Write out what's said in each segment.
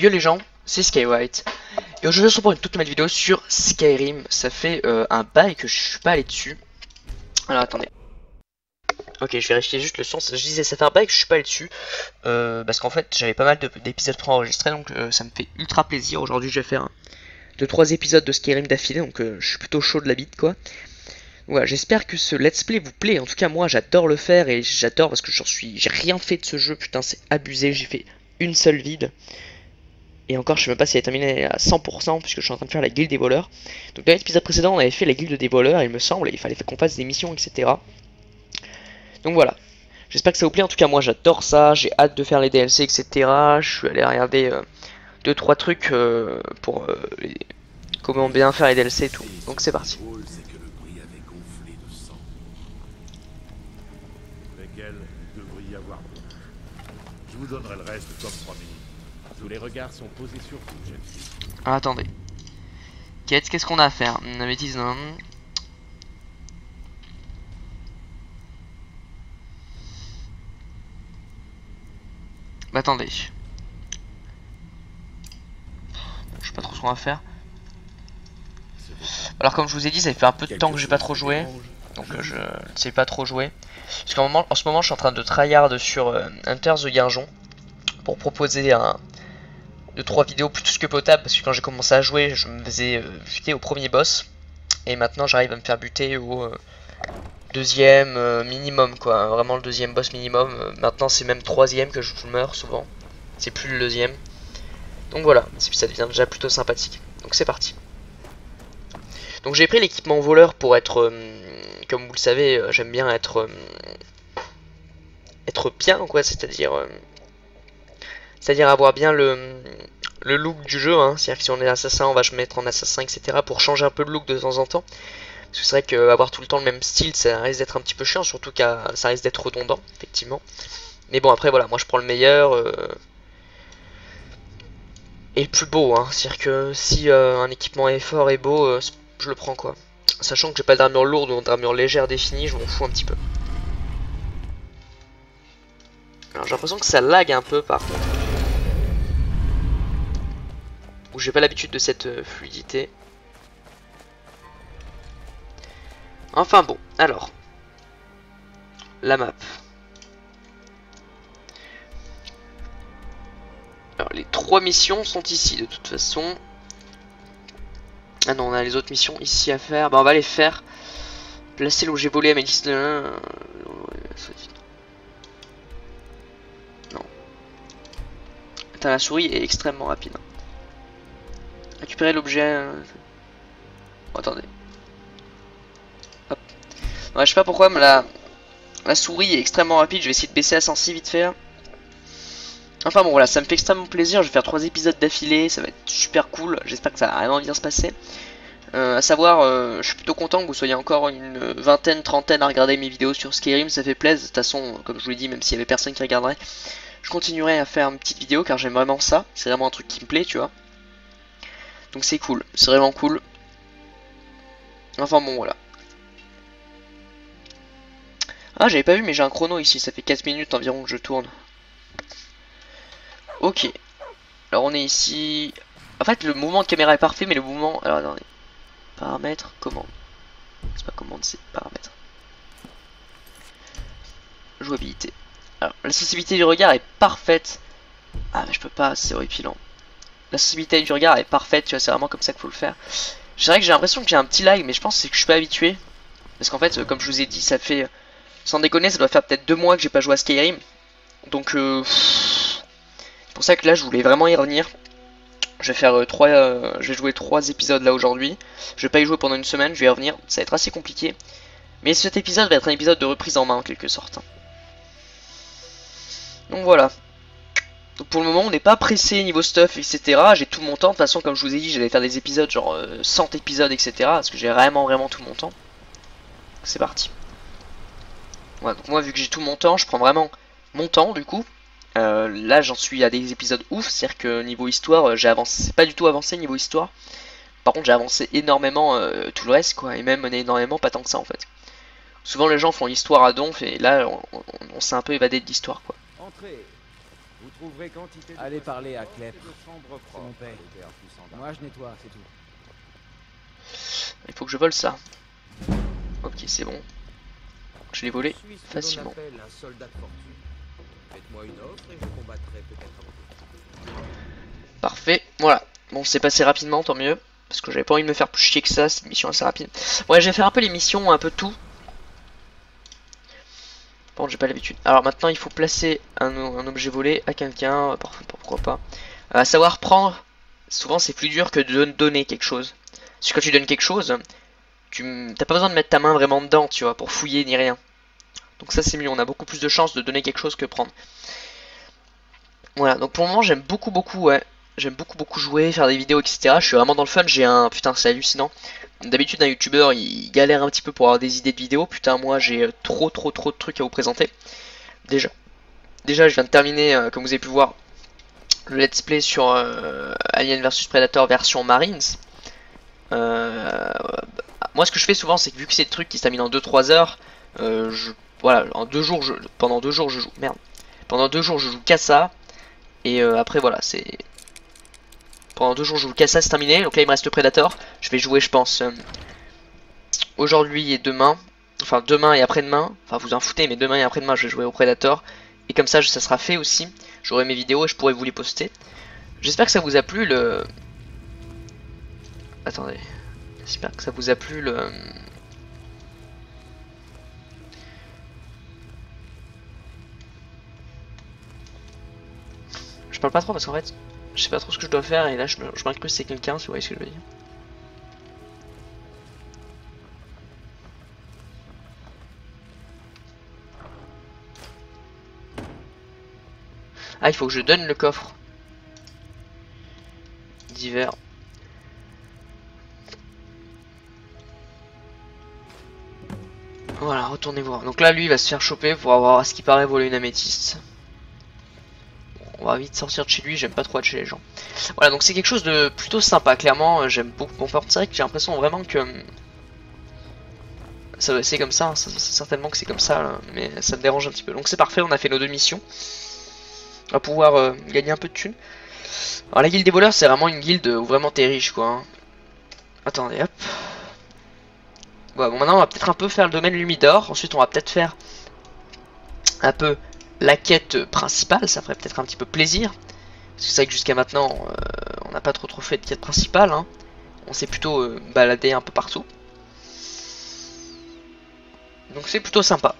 Yo les gens, c'est Skywhite et aujourd'hui on se retrouve pour une toute nouvelle vidéo sur Skyrim. Ça fait un bail que je suis pas allé dessus. Alors attendez. Ok, je vérifie juste le son. Je disais ça fait un bail que je suis pas allé dessus parce qu'en fait j'avais pas mal d'épisodes préenregistrés, donc ça me fait ultra plaisir. Aujourd'hui je vais faire 2-3 épisodes de Skyrim d'affilée, donc je suis plutôt chaud de la bite quoi. Voilà, j'espère que ce let's play vous plaît. En tout cas moi j'adore le faire et j'adore parce que j'ai rien fait de ce jeu, putain c'est abusé. J'ai fait une seule vide. Et encore, je sais même pas si elle est terminée à 100% puisque je suis en train de faire la guilde des voleurs. Donc dans l'épisode précédent, on avait fait la guilde des voleurs, il me semble, et il fallait qu'on fasse des missions, etc. Donc voilà. J'espère que ça vous plaît. En tout cas, moi j'adore ça. J'ai hâte de faire les DLC, etc. Je suis allé regarder 2-3 trucs pour comment bien faire les DLC et tout. Donc c'est parti. Je vous donnerai le reste comme promis. Tous les regards sont posés sur vous, jeune fille. Ah, attendez. Quête, qu'est-ce qu'on a à faire? Une bêtise, non. Bah attendez. Je sais pas trop ce qu'on va faire. Alors comme je vous ai dit, ça fait un peu de temps que j'ai pas trop joué. Donc je ne sais pas trop jouer. Parce qu'en ce moment je suis en train de tryhard sur Hunter the Guinjon. Pour proposer 2-3 vidéos plus que potable. Parce que quand j'ai commencé à jouer, je me faisais buter au premier boss. Et maintenant j'arrive à me faire buter au deuxième minimum quoi. Vraiment le deuxième boss minimum. Maintenant c'est même troisième que je meurs souvent. C'est plus le deuxième. Donc voilà, ça devient déjà plutôt sympathique. Donc c'est parti. Donc j'ai pris l'équipement voleur pour être, comme vous le savez, j'aime bien être bien quoi, c'est-à-dire avoir bien le look du jeu, hein. C'est-à-dire que si on est assassin, on va se mettre en assassin, etc. pour changer un peu le look de temps en temps. Parce que c'est vrai qu'avoir tout le temps le même style, ça risque d'être un petit peu chiant, surtout que ça risque d'être redondant, effectivement. Mais bon, après voilà, moi je prends le meilleur et le plus beau, hein. C'est-à-dire que si un équipement est fort et beau, je le prends quoi. Sachant que j'ai pas d'armure lourde ou d'armure légère définie, je m'en fous un petit peu. Alors j'ai l'impression que ça lag un peu par contre. Ou j'ai pas l'habitude de cette fluidité. Enfin bon, alors. La map. Alors les 3 missions sont ici de toute façon. Ah non, on a les autres missions ici à faire. Bah on va les faire. Placer l'objet volé à Mélis de 1. Non. Putain, la souris est extrêmement rapide. Récupérer l'objet. Oh, attendez. Hop. Ouais, je sais pas pourquoi, mais la souris est extrêmement rapide. Je vais essayer de baisser la sensi vite fait. Enfin bon, voilà, ça me fait extrêmement plaisir. Je vais faire 3 épisodes d'affilée. Ça va être super cool. J'espère que ça va vraiment bien se passer. À savoir, je suis plutôt content que vous soyez encore une vingtaine, trentaine à regarder mes vidéos sur Skyrim, ça fait plaisir. De toute façon, comme je vous l'ai dit, même s'il y avait personne qui regarderait, je continuerai à faire une petite vidéo car j'aime vraiment ça. C'est vraiment un truc qui me plaît, tu vois. Donc c'est cool, c'est vraiment cool. Enfin bon, voilà. Ah, j'avais pas vu, mais j'ai un chrono ici, ça fait 4 minutes environ que je tourne. Ok. Alors on est ici. En fait, le mouvement de caméra est parfait, mais le mouvement... Alors attendez. Paramètres, commande. C'est pas commande, c'est paramètres. Jouabilité. Alors, la sensibilité du regard est parfaite. Ah, mais je peux pas, c'est horripilant. La sensibilité du regard est parfaite, tu vois, c'est vraiment comme ça qu'il faut le faire. C'est vrai que j'ai l'impression que j'ai un petit lag, mais je pense que je suis pas habitué. Parce qu'en fait, comme je vous ai dit, ça fait... Sans déconner, ça doit faire peut-être 2 mois que j'ai pas joué à Skyrim. Donc, c'est pour ça que là, je voulais vraiment y revenir. Je vais faire je vais jouer 3 épisodes là aujourd'hui. Je vais pas y jouer pendant une semaine, je vais y revenir. Ça va être assez compliqué. Mais cet épisode va être un épisode de reprise en main en quelque sorte. Donc voilà. Donc pour le moment on n'est pas pressé niveau stuff etc. J'ai tout mon temps. De toute façon comme je vous ai dit j'allais faire des épisodes genre 100 épisodes etc. Parce que j'ai vraiment tout mon temps. C'est parti. Voilà, donc moi vu que j'ai tout mon temps je prends vraiment mon temps du coup. Là j'en suis à des épisodes ouf, c'est-à-dire que niveau histoire j'ai avancé, pas du tout avancé niveau histoire. Par contre j'ai avancé énormément tout le reste quoi, et même énormément pas tant que ça en fait. Souvent les gens font l'histoire à donf et là on s'est un peu évadé de l'histoire quoi. Entrez. Vous trouverez quantité de Allez poissons parler à morts Clep. et de chambres C'est mon propres père. à l'odeur puissante d'arbre. Moi je nettoie, c'est tout. Il faut que je vole ça. Ok, c'est bon. Je l'ai volé Je suis ce que l'on facilement. appelle un soldat de fortune. Faites-moi une offre et je combattrai peut-être à vos côtés. Parfait, voilà. Bon, c'est passé rapidement, tant mieux. Parce que j'avais pas envie de me faire plus chier que ça, c'est une mission assez rapide. Ouais, je vais faire un peu les missions, un peu tout. Bon, j'ai pas l'habitude. Alors maintenant, il faut placer un objet volé à quelqu'un, pourquoi pas. À savoir prendre, souvent c'est plus dur que de donner quelque chose. Parce que quand tu donnes quelque chose, t'as pas besoin de mettre ta main vraiment dedans, tu vois, pour fouiller ni rien. Donc ça c'est mieux, on a beaucoup plus de chances de donner quelque chose que prendre. Voilà, donc pour le moment j'aime beaucoup, ouais. J'aime beaucoup jouer, faire des vidéos, etc. Je suis vraiment dans le fun, j'ai un... Putain, c'est hallucinant. D'habitude un youtubeur il galère un petit peu pour avoir des idées de vidéos. Putain, moi j'ai trop de trucs à vous présenter. Déjà je viens de terminer, comme vous avez pu voir, le let's play sur Alien vs Predator version Marines. Moi ce que je fais souvent c'est que vu que c'est des trucs qui se terminent en 2-3 heures, voilà, pendant 2 jours je joue, merde. Pendant 2 jours je joue qu'à ça. Et après voilà, c'est... Pendant 2 jours je joue qu'à ça, c'est terminé. Donc là il me reste le Predator. Je vais jouer je pense aujourd'hui et demain. Enfin demain et après-demain. Enfin vous en foutez, mais demain et après-demain je vais jouer au Predator. Et comme ça ça sera fait aussi. J'aurai mes vidéos et je pourrai vous les poster. J'espère que ça vous a plu le... Attendez. J'espère que ça vous a plu le... Je parle pas trop parce qu'en fait, je sais pas trop ce que je dois faire et là je m'incruste c'est quelqu'un, si vous voyez ce que je veux dire. Ah, il faut que je donne le coffre d'hiver. Voilà, retournez voir. Donc là, lui, il va se faire choper pour avoir, à ce qui paraît, volé une améthyste. On va vite sortir de chez lui, j'aime pas trop être chez les gens. Voilà, donc c'est quelque chose de plutôt sympa, clairement, j'aime beaucoup mon fort. C'est vrai que j'ai l'impression vraiment que... C'est comme ça, certainement que c'est comme ça, là, mais ça me dérange un petit peu. Donc c'est parfait, on a fait nos 2 missions. On va pouvoir gagner un peu de thunes. Alors la guilde des voleurs, c'est vraiment une guilde où vraiment t'es riche, quoi. Hein. Attendez, hop. Ouais, bon, maintenant on va peut-être un peu faire le domaine Lumidor. Ensuite on va peut-être faire un peu la quête principale. Ça ferait peut-être un petit peu plaisir. Parce que c'est vrai que jusqu'à maintenant on n'a pas trop fait de quête principale. Hein. On s'est plutôt baladé un peu partout. Donc c'est plutôt sympa.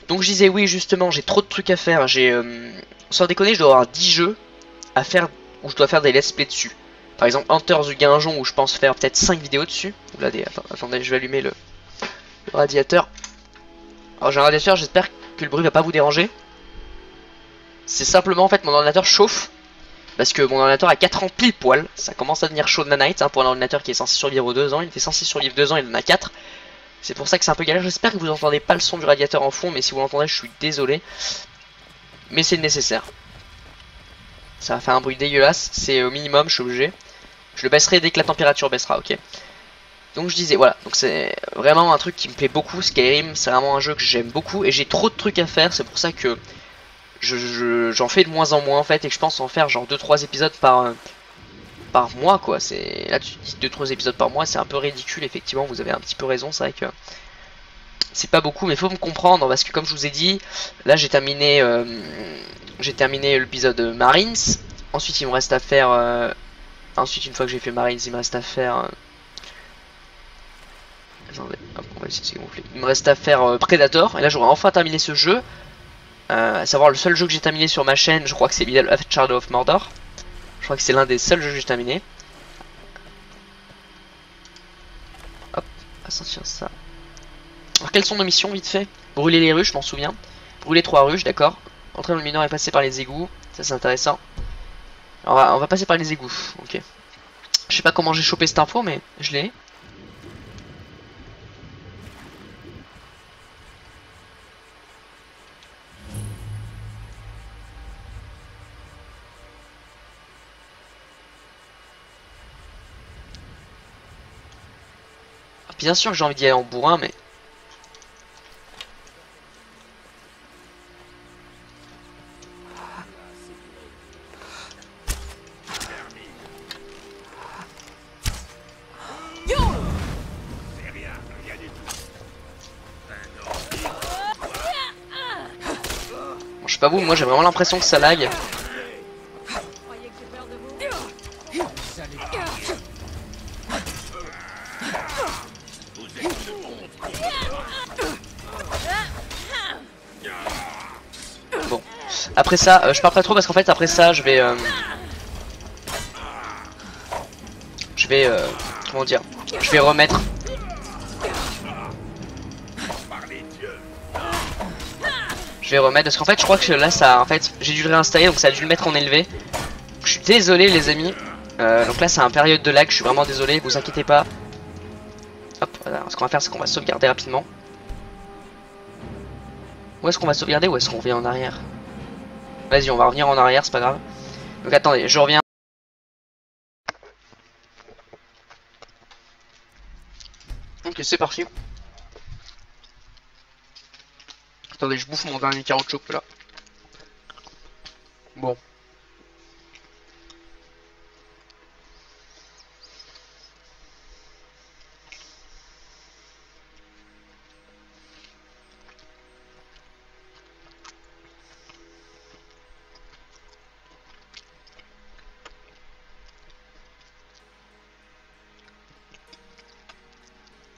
Donc je disais oui justement j'ai trop de trucs à faire. J'ai sans déconner je dois avoir 10 jeux à faire où je dois faire des let's play dessus. Par exemple Hunter the Guinjon où je pense faire peut-être 5 vidéos dessus. Là, attendez, je vais allumer le radiateur. Alors j'ai un radiateur, j'espère que le bruit va pas vous déranger. C'est simplement en fait mon ordinateur chauffe. Parce que mon ordinateur a 4 ans pile poil. Ça commence à devenir chaud de nanite hein, pour un ordinateur qui est censé survivre 2 ans. Il était censé survivre 2 ans, il en a 4. C'est pour ça que c'est un peu galère. J'espère que vous entendez pas le son du radiateur en fond. Mais si vous l'entendez je suis désolé. Mais c'est nécessaire. Ça va faire un bruit dégueulasse. C'est au minimum, je suis obligé. Je le baisserai dès que la température baissera, ok. Donc je disais, voilà, donc c'est vraiment un truc qui me plaît beaucoup, Skyrim, c'est vraiment un jeu que j'aime beaucoup, et j'ai trop de trucs à faire, c'est pour ça que j'en fais de moins en moins en fait, et que je pense en faire genre 2-3 épisodes par mois, quoi. Là tu dis 2-3 épisodes par mois, c'est un peu ridicule, effectivement, vous avez un petit peu raison, c'est vrai que c'est pas beaucoup, mais faut me comprendre, parce que comme je vous ai dit, là j'ai terminé l'épisode Marines, ensuite il me reste à faire... Ensuite, une fois que j'ai fait Marines, il me reste à faire... Attendez, hop, on va essayer de se gonfler. Il me reste à faire Predator, et là j'aurai enfin terminé ce jeu. À savoir, le seul jeu que j'ai terminé sur ma chaîne, je crois que c'est Middle Earth Shadow of Mordor. Je crois que c'est l'un des seuls jeux que j'ai terminé. Hop, on va sortir ça. Alors, quelles sont nos missions, vite fait? Brûler les ruches, je m'en souviens. Brûler 3 ruches, d'accord. Entrer dans le mineur et passer par les égouts, ça c'est intéressant. Alors, on va passer par les égouts, ok. Je sais pas comment j'ai chopé cette info, mais je l'ai. Bien sûr que j'ai envie d'y aller en bourrin, mais... sais pas vous, moi j'ai vraiment l'impression que ça lag. Bon, après ça, je parle pas trop parce qu'en fait après ça je vais comment dire, je vais remettre. Je vais remettre parce qu'en fait je crois que là ça, en fait j'ai dû le réinstaller donc ça a dû le mettre en élevé. Je suis désolé les amis, donc là c'est un période de lag, je suis vraiment désolé, vous inquiétez pas. Hop, voilà. Ce qu'on va faire c'est qu'on va sauvegarder rapidement. Où est-ce qu'on va sauvegarder ou est-ce qu'on revient en arrière? Vas-y, on va revenir en arrière, c'est pas grave. Donc attendez, je reviens. Ok, c'est parti. Attendez, je bouffe mon dernier caroutchouc là. Bon.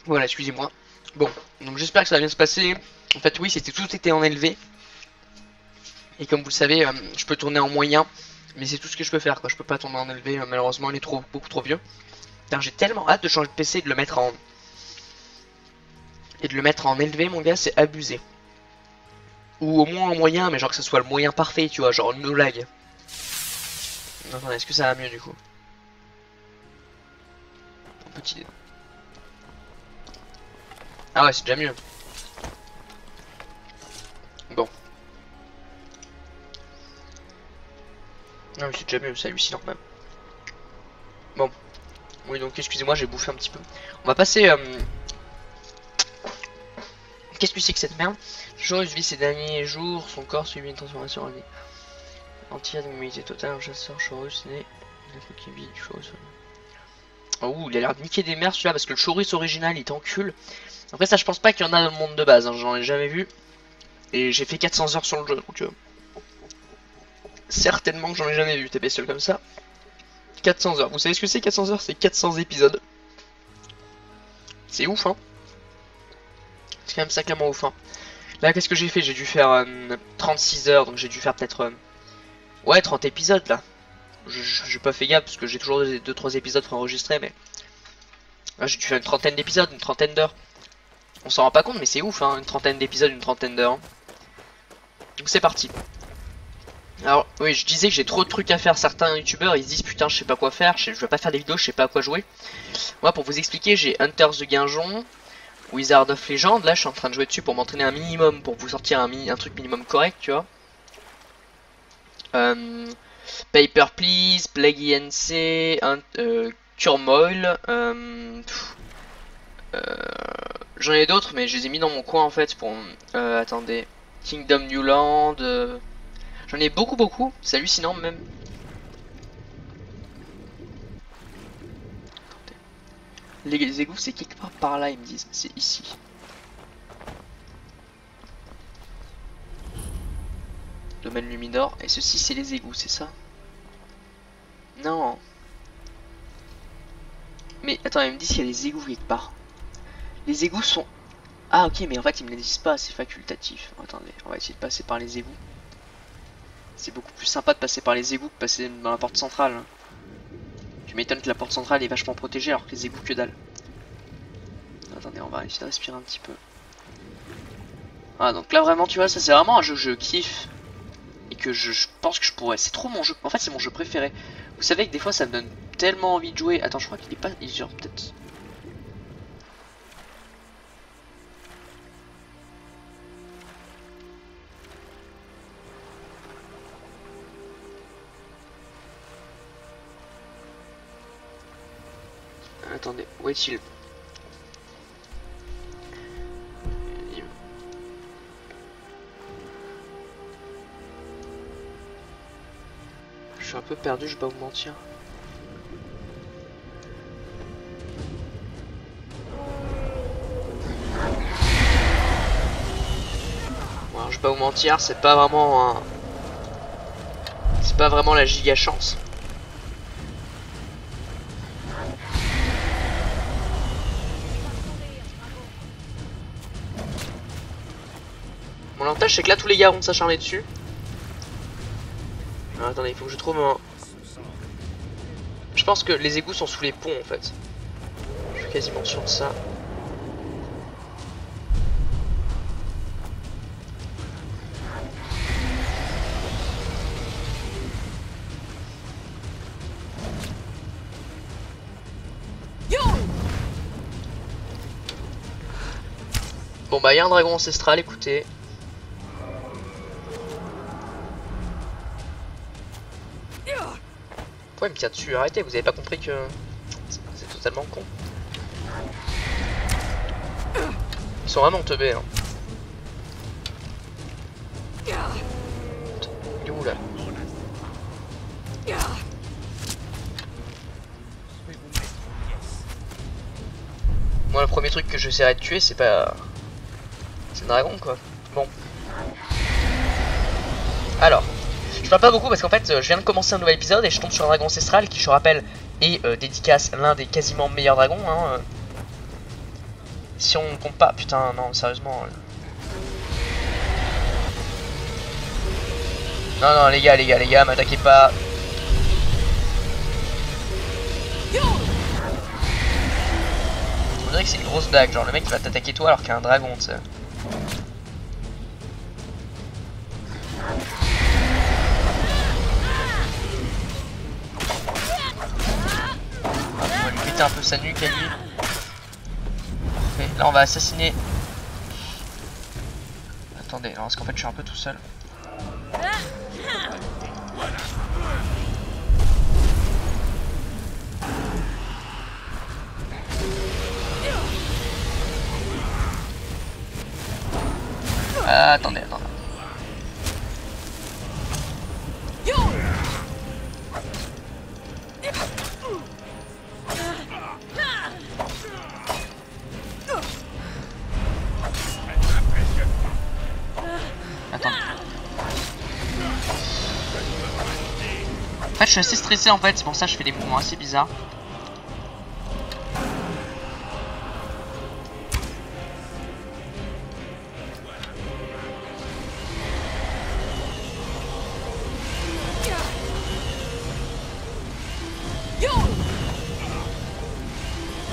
Voilà, excusez-moi. Bon, donc j'espère que ça va bien se passer. En fait, oui, tout était en élevé. Et comme vous le savez, je peux tourner en moyen. Mais c'est tout ce que je peux faire, quoi. Je peux pas tourner en élevé, malheureusement, il est beaucoup trop vieux. J'ai tellement hâte de changer de PC et de le mettre en... élevé, mon gars, c'est abusé. Ou au moins en moyen, mais genre que ce soit le moyen parfait, tu vois, genre no lag. Attendez, est-ce que ça va mieux du coup? Un petit... Ah ouais, c'est déjà mieux. Bon. Non mais c'est déjà mieux, c'est hallucinant même. Bon. Oui donc excusez-moi, j'ai bouffé un petit peu. On va passer... Qu'est-ce que c'est que cette merde? Chorus vit ces derniers jours, son corps subit une transformation entière d'immunité totale, un chasseur Chorus né. Qui vit du Chorus. Oh, il a l'air de niquer des mères celui-là parce que le Chorus original il t'encule. Après ça je pense pas qu'il y en a dans le monde de base, hein, j'en ai jamais vu. Et j'ai fait 400 heures sur le jeu donc certainement que j'en ai jamais vu des bestioles comme ça. 400 heures, vous savez ce que c'est 400 heures? C'est 400 épisodes. C'est ouf hein. C'est quand même sacrément ouf hein. Là qu'est-ce que j'ai fait? J'ai dû faire 36 heures donc j'ai dû faire peut-être ouais 30 épisodes là. J'ai pas fait gaffe parce que j'ai toujours 2-3 épisodes enregistrés mais là j'ai dû faire une trentaine d'épisodes, une trentaine d'heures. On s'en rend pas compte mais c'est ouf hein, une trentaine d'épisodes, une trentaine d'heures. Donc c'est parti. Alors oui je disais que j'ai trop de trucs à faire, certains youtubeurs ils se disent putain je sais pas quoi faire, je vais pas faire des vidéos, je sais pas à quoi jouer. Moi pour vous expliquer j'ai Hunters the Guinjon, Wizard of Legend, là je suis en train de jouer dessus pour m'entraîner un minimum, pour vous sortir un truc minimum correct tu vois. Paper Please, Plague INC, Turmoil, j'en ai d'autres mais je les ai mis dans mon coin en fait pour... attendez, Kingdom Newland, j'en ai beaucoup, c'est hallucinant même. Les égouts c'est quelque part par là ils me disent, c'est ici. Domaine Luminor, et ceci c'est les égouts, c'est ça? Non. Mais attends, ils me disent qu'il y a des égouts quelque part. Les égouts sont... Ah ok, mais en fait ils me les disent pas, c'est facultatif. Attendez, on va essayer de passer par les égouts. C'est beaucoup plus sympa de passer par les égouts que de passer dans la porte centrale. Tu m'étonnes que la porte centrale est vachement protégée alors que les égouts que dalle. Attendez, on va essayer de respirer un petit peu. Ah donc là vraiment tu vois, ça c'est vraiment un jeu que je kiffe. Et que je pense que je pourrais, c'est trop mon jeu, en fait c'est mon jeu préféré. Vous savez que des fois ça me donne tellement envie de jouer. Attends je crois qu'il est pas, il genre peut-être... Attendez, où est-il? Je suis un peu perdu, je vais pas vous mentir. Voilà. Je vais pas vous mentir, c'est pas vraiment un... C'est pas vraiment la giga chance. Mon avantage c'est que là tous les gars vont s'acharner dessus. Alors, attendez, il faut que je trouve un... Je pense que les égouts sont sous les ponts en fait. Je suis quasiment sûr de ça. Bon bah il y a un dragon ancestral, écoutez. Pourquoi il me tire dessus? Arrêtez, vous avez pas compris que c'est totalement con. Ils sont vraiment teubés hein. Il est où là? Moi le premier truc que j'essaierai de tuer c'est pas... C'est un dragon quoi. Bon. Alors, je parle pas beaucoup parce qu'en fait je viens de commencer un nouvel épisode et je tombe sur un dragon ancestral qui, je rappelle, est dédicace l'un des quasiment meilleurs dragons hein. Si on compte pas, putain non sérieusement. Non non les gars, m'attaquez pas. On dirait que c'est une grosse blague, genre le mec il va t'attaquer toi alors qu'il y a un dragon, tu sais. On va lui péter un peu sa nuque à lui. Parfait, là on va assassiner. Attendez, alors, parce qu'en fait je suis un peu tout seul. Attendez. En fait je suis assez stressé en fait, c'est pour ça que je fais des mouvements assez bizarres.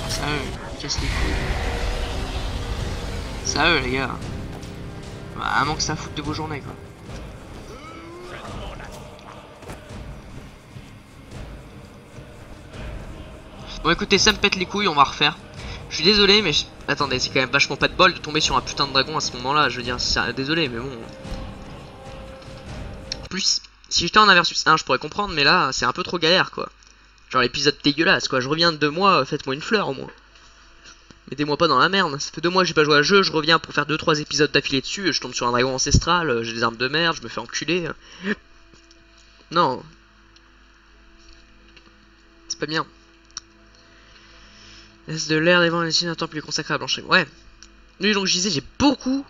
Ça eux, casse les couilles. Ça eux les gars. Bah, à moins que ça foute de vos journées quoi. Bon écoutez, ça me pète les couilles, on va refaire. Je suis désolé mais attendez, c'est quand même vachement pas de bol de tomber sur un putain de dragon à ce moment là. Je veux dire, désolé mais bon. En plus, si j'étais en 1 versus 1 je pourrais comprendre, mais là c'est un peu trop galère quoi. Genre l'épisode dégueulasse quoi, je reviens de 2 mois, faites-moi une fleur au moins. Mettez-moi pas dans la merde, ça fait 2 mois que j'ai pas joué à jeu, je reviens pour faire 2-3 épisodes d'affilée dessus, je tombe sur un dragon ancestral, j'ai des armes de merde, je me fais enculer. Non. C'est pas bien. Laisse de l'air devant les signes d'un temple consacré à Blanche. Ouais. Oui, donc je disais, j'ai beaucoup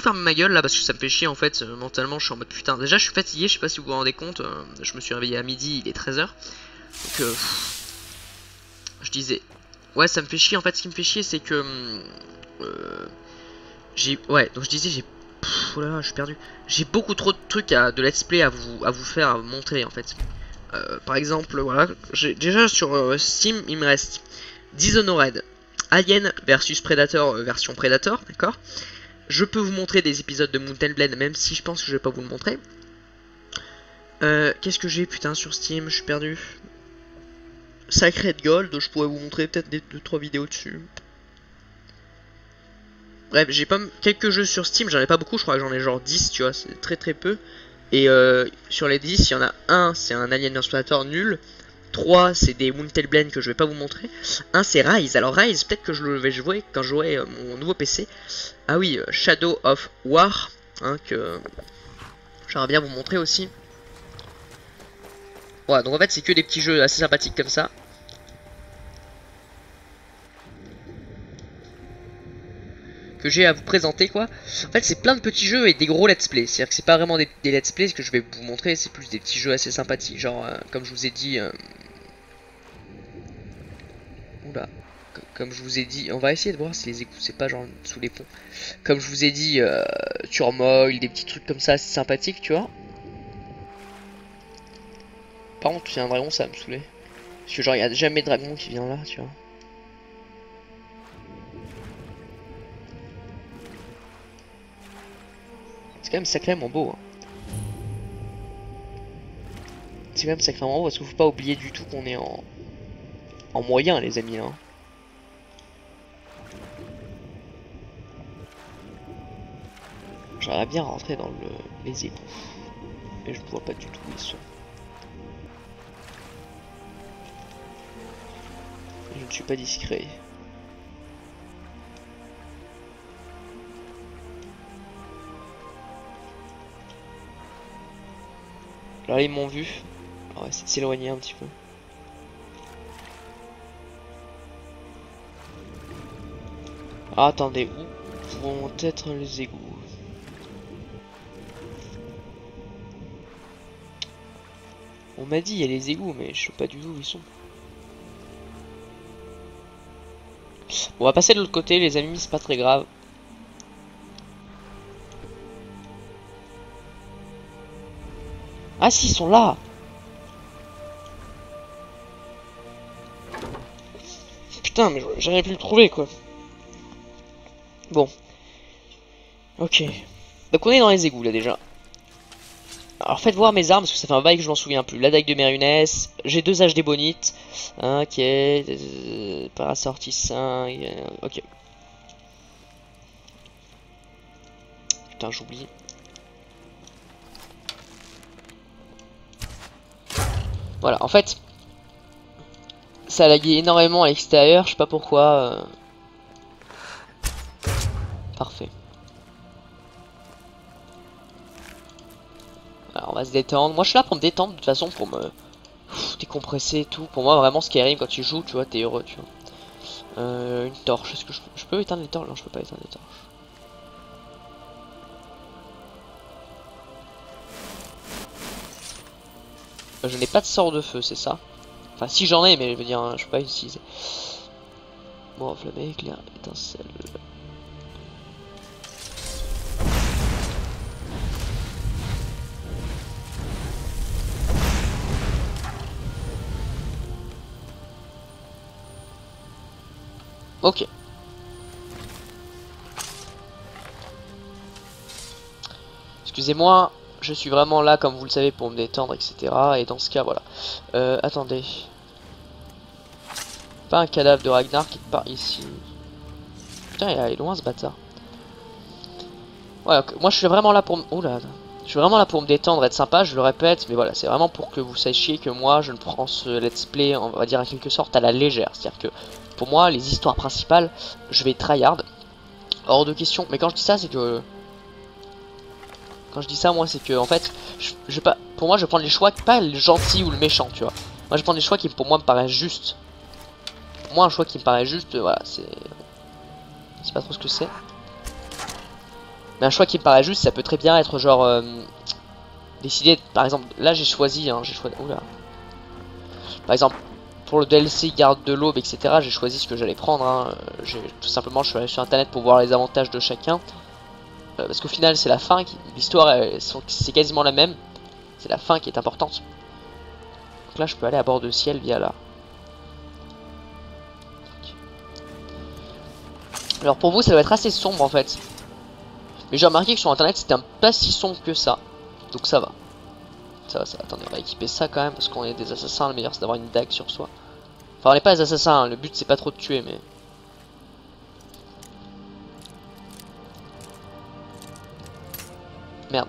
fermé ma gueule là parce que ça me fait chier en fait. Mentalement, je suis en mode putain. Déjà, je suis fatigué, je sais pas si vous vous rendez compte. Je me suis réveillé à midi, il est 13 h. Donc, je disais, ouais, ça me fait chier en fait. Ce qui me fait chier, c'est que. Ouais, donc je disais, oh là là, je suis perdu. J'ai beaucoup trop de trucs de let's play à vous faire montrer en fait. Par exemple, voilà. Déjà sur Steam, il me reste Dishonored, Alien versus Predator version Predator, d'accord. Je peux vous montrer des épisodes de Mountain Blade, même si je pense que je vais pas vous le montrer. Qu'est-ce que j'ai putain sur Steam, je suis perdu. Sacred Gold, je pourrais vous montrer peut-être des 2-3 vidéos dessus. Bref, j'ai pas quelques jeux sur Steam, j'en ai pas beaucoup, je crois que j'en ai genre 10, tu vois, c'est très peu. Et sur les 10, il y en a un, c'est un Alien vs Predator nul. 3 c'est des Mountain Blade que je vais pas vous montrer. 1 c'est Rise. Alors Rise, peut-être que je le vais jouer quand j'aurai mon nouveau PC. Ah oui, Shadow of War, hein, que j'aimerais bien vous montrer aussi. Voilà, donc en fait c'est que des petits jeux assez sympathiques comme ça. que j'ai à vous présenter quoi. En fait c'est plein de petits jeux et des gros let's play. C'est à dire que c'est pas vraiment des let's play que je vais vous montrer, c'est plus des petits jeux assez sympathiques. Genre comme je vous ai dit oula. Comme je vous ai dit, on va essayer de voir si les égouts c'est pas genre sous les ponts. Comme je vous ai dit, turmoil, des petits trucs comme ça assez sympathiques, tu vois. Par contre, c'est un dragon, ça va me saouler. Parce que genre, il y a jamais de dragon qui vient là, tu vois. C'est quand même sacrément beau. Hein. C'est quand même sacrément beau parce qu'il faut pas oublier du tout qu'on est en moyen, les amis. Hein. J'aimerais bien rentrer dans les égouts. Mais je ne vois pas du tout où ils sont. Je ne suis pas discret. Là ils m'ont vu. On va essayer de s'éloigner un petit peu. Ah, attendez, où vont être les égouts? On m'a dit il y a les égouts, mais je sais pas du tout où ils sont. On va passer de l'autre côté, les amis, c'est pas très grave. Ah si, ils sont là. Putain, mais j'aurais pu le trouver, quoi. Bon. Ok. Donc on est dans les égouts, là, déjà. Alors faites voir mes armes, parce que ça fait un bail que je m'en souviens plus. La dague de Mérunès, j'ai 2 HD bonites. Ok. Parasorti 5. Ok. Putain, j'oublie. Voilà, en fait, ça a lagué énormément à l'extérieur, je sais pas pourquoi. Parfait. Alors on va se détendre. Moi je suis là pour me détendre de toute façon, pour me décompresser et tout. Pour moi vraiment Skyrim quand tu joues, tu vois, t'es heureux, tu vois. Une torche, est-ce que je peux éteindre les torches? Non, je peux pas éteindre les torches. Je n'ai pas de sort de feu, c'est ça? Enfin si j'en ai, mais je veux dire, hein, je peux pas utiliser. Bon, flamme, éclair, étincelle. Ok. Excusez-moi, je suis vraiment là, comme vous le savez, pour me détendre, etc. Et dans ce cas, voilà. Attendez. Pas un cadavre de Ragnar qui part ici. Putain, il est loin ce bâtard. Ouais, moi je suis vraiment là pour me... Oula. Je suis vraiment là pour me détendre, être sympa, je le répète, mais voilà, c'est vraiment pour que vous sachiez que moi, je ne prends ce let's play, on va dire en quelque sorte, à la légère. C'est-à-dire que, pour moi, les histoires principales, je vais tryhard. Hors de question. Mais quand je dis ça, c'est que... Quand je dis ça, moi, c'est que, en fait, je pas... pour moi, je prends les choix, pas le gentil ou le méchant, tu vois. Moi, je prends des choix qui, pour moi, me paraissent justes. Pour moi, un choix qui me paraît juste, voilà, c'est... Je sais pas trop ce que c'est. Mais un choix qui me paraît juste, ça peut très bien être genre décider, par exemple, là j'ai choisi, oula. Par exemple, pour le DLC garde de l'aube, etc., j'ai choisi ce que j'allais prendre. Hein. Tout simplement, je suis allé sur internet pour voir les avantages de chacun. Parce qu'au final, c'est la fin, l'histoire, c'est quasiment la même. C'est la fin qui est importante. Donc là, je peux aller à bord de ciel via là. Alors pour vous, ça doit être assez sombre en fait. Mais j'ai remarqué que sur internet c'était pas si sombre que ça. Donc ça va. Ça va. Attendez, on va équiper ça quand même parce qu'on est des assassins. Le meilleur c'est d'avoir une dague sur soi. Enfin on n'est pas des assassins, hein. Le but c'est pas trop de tuer mais... Merde.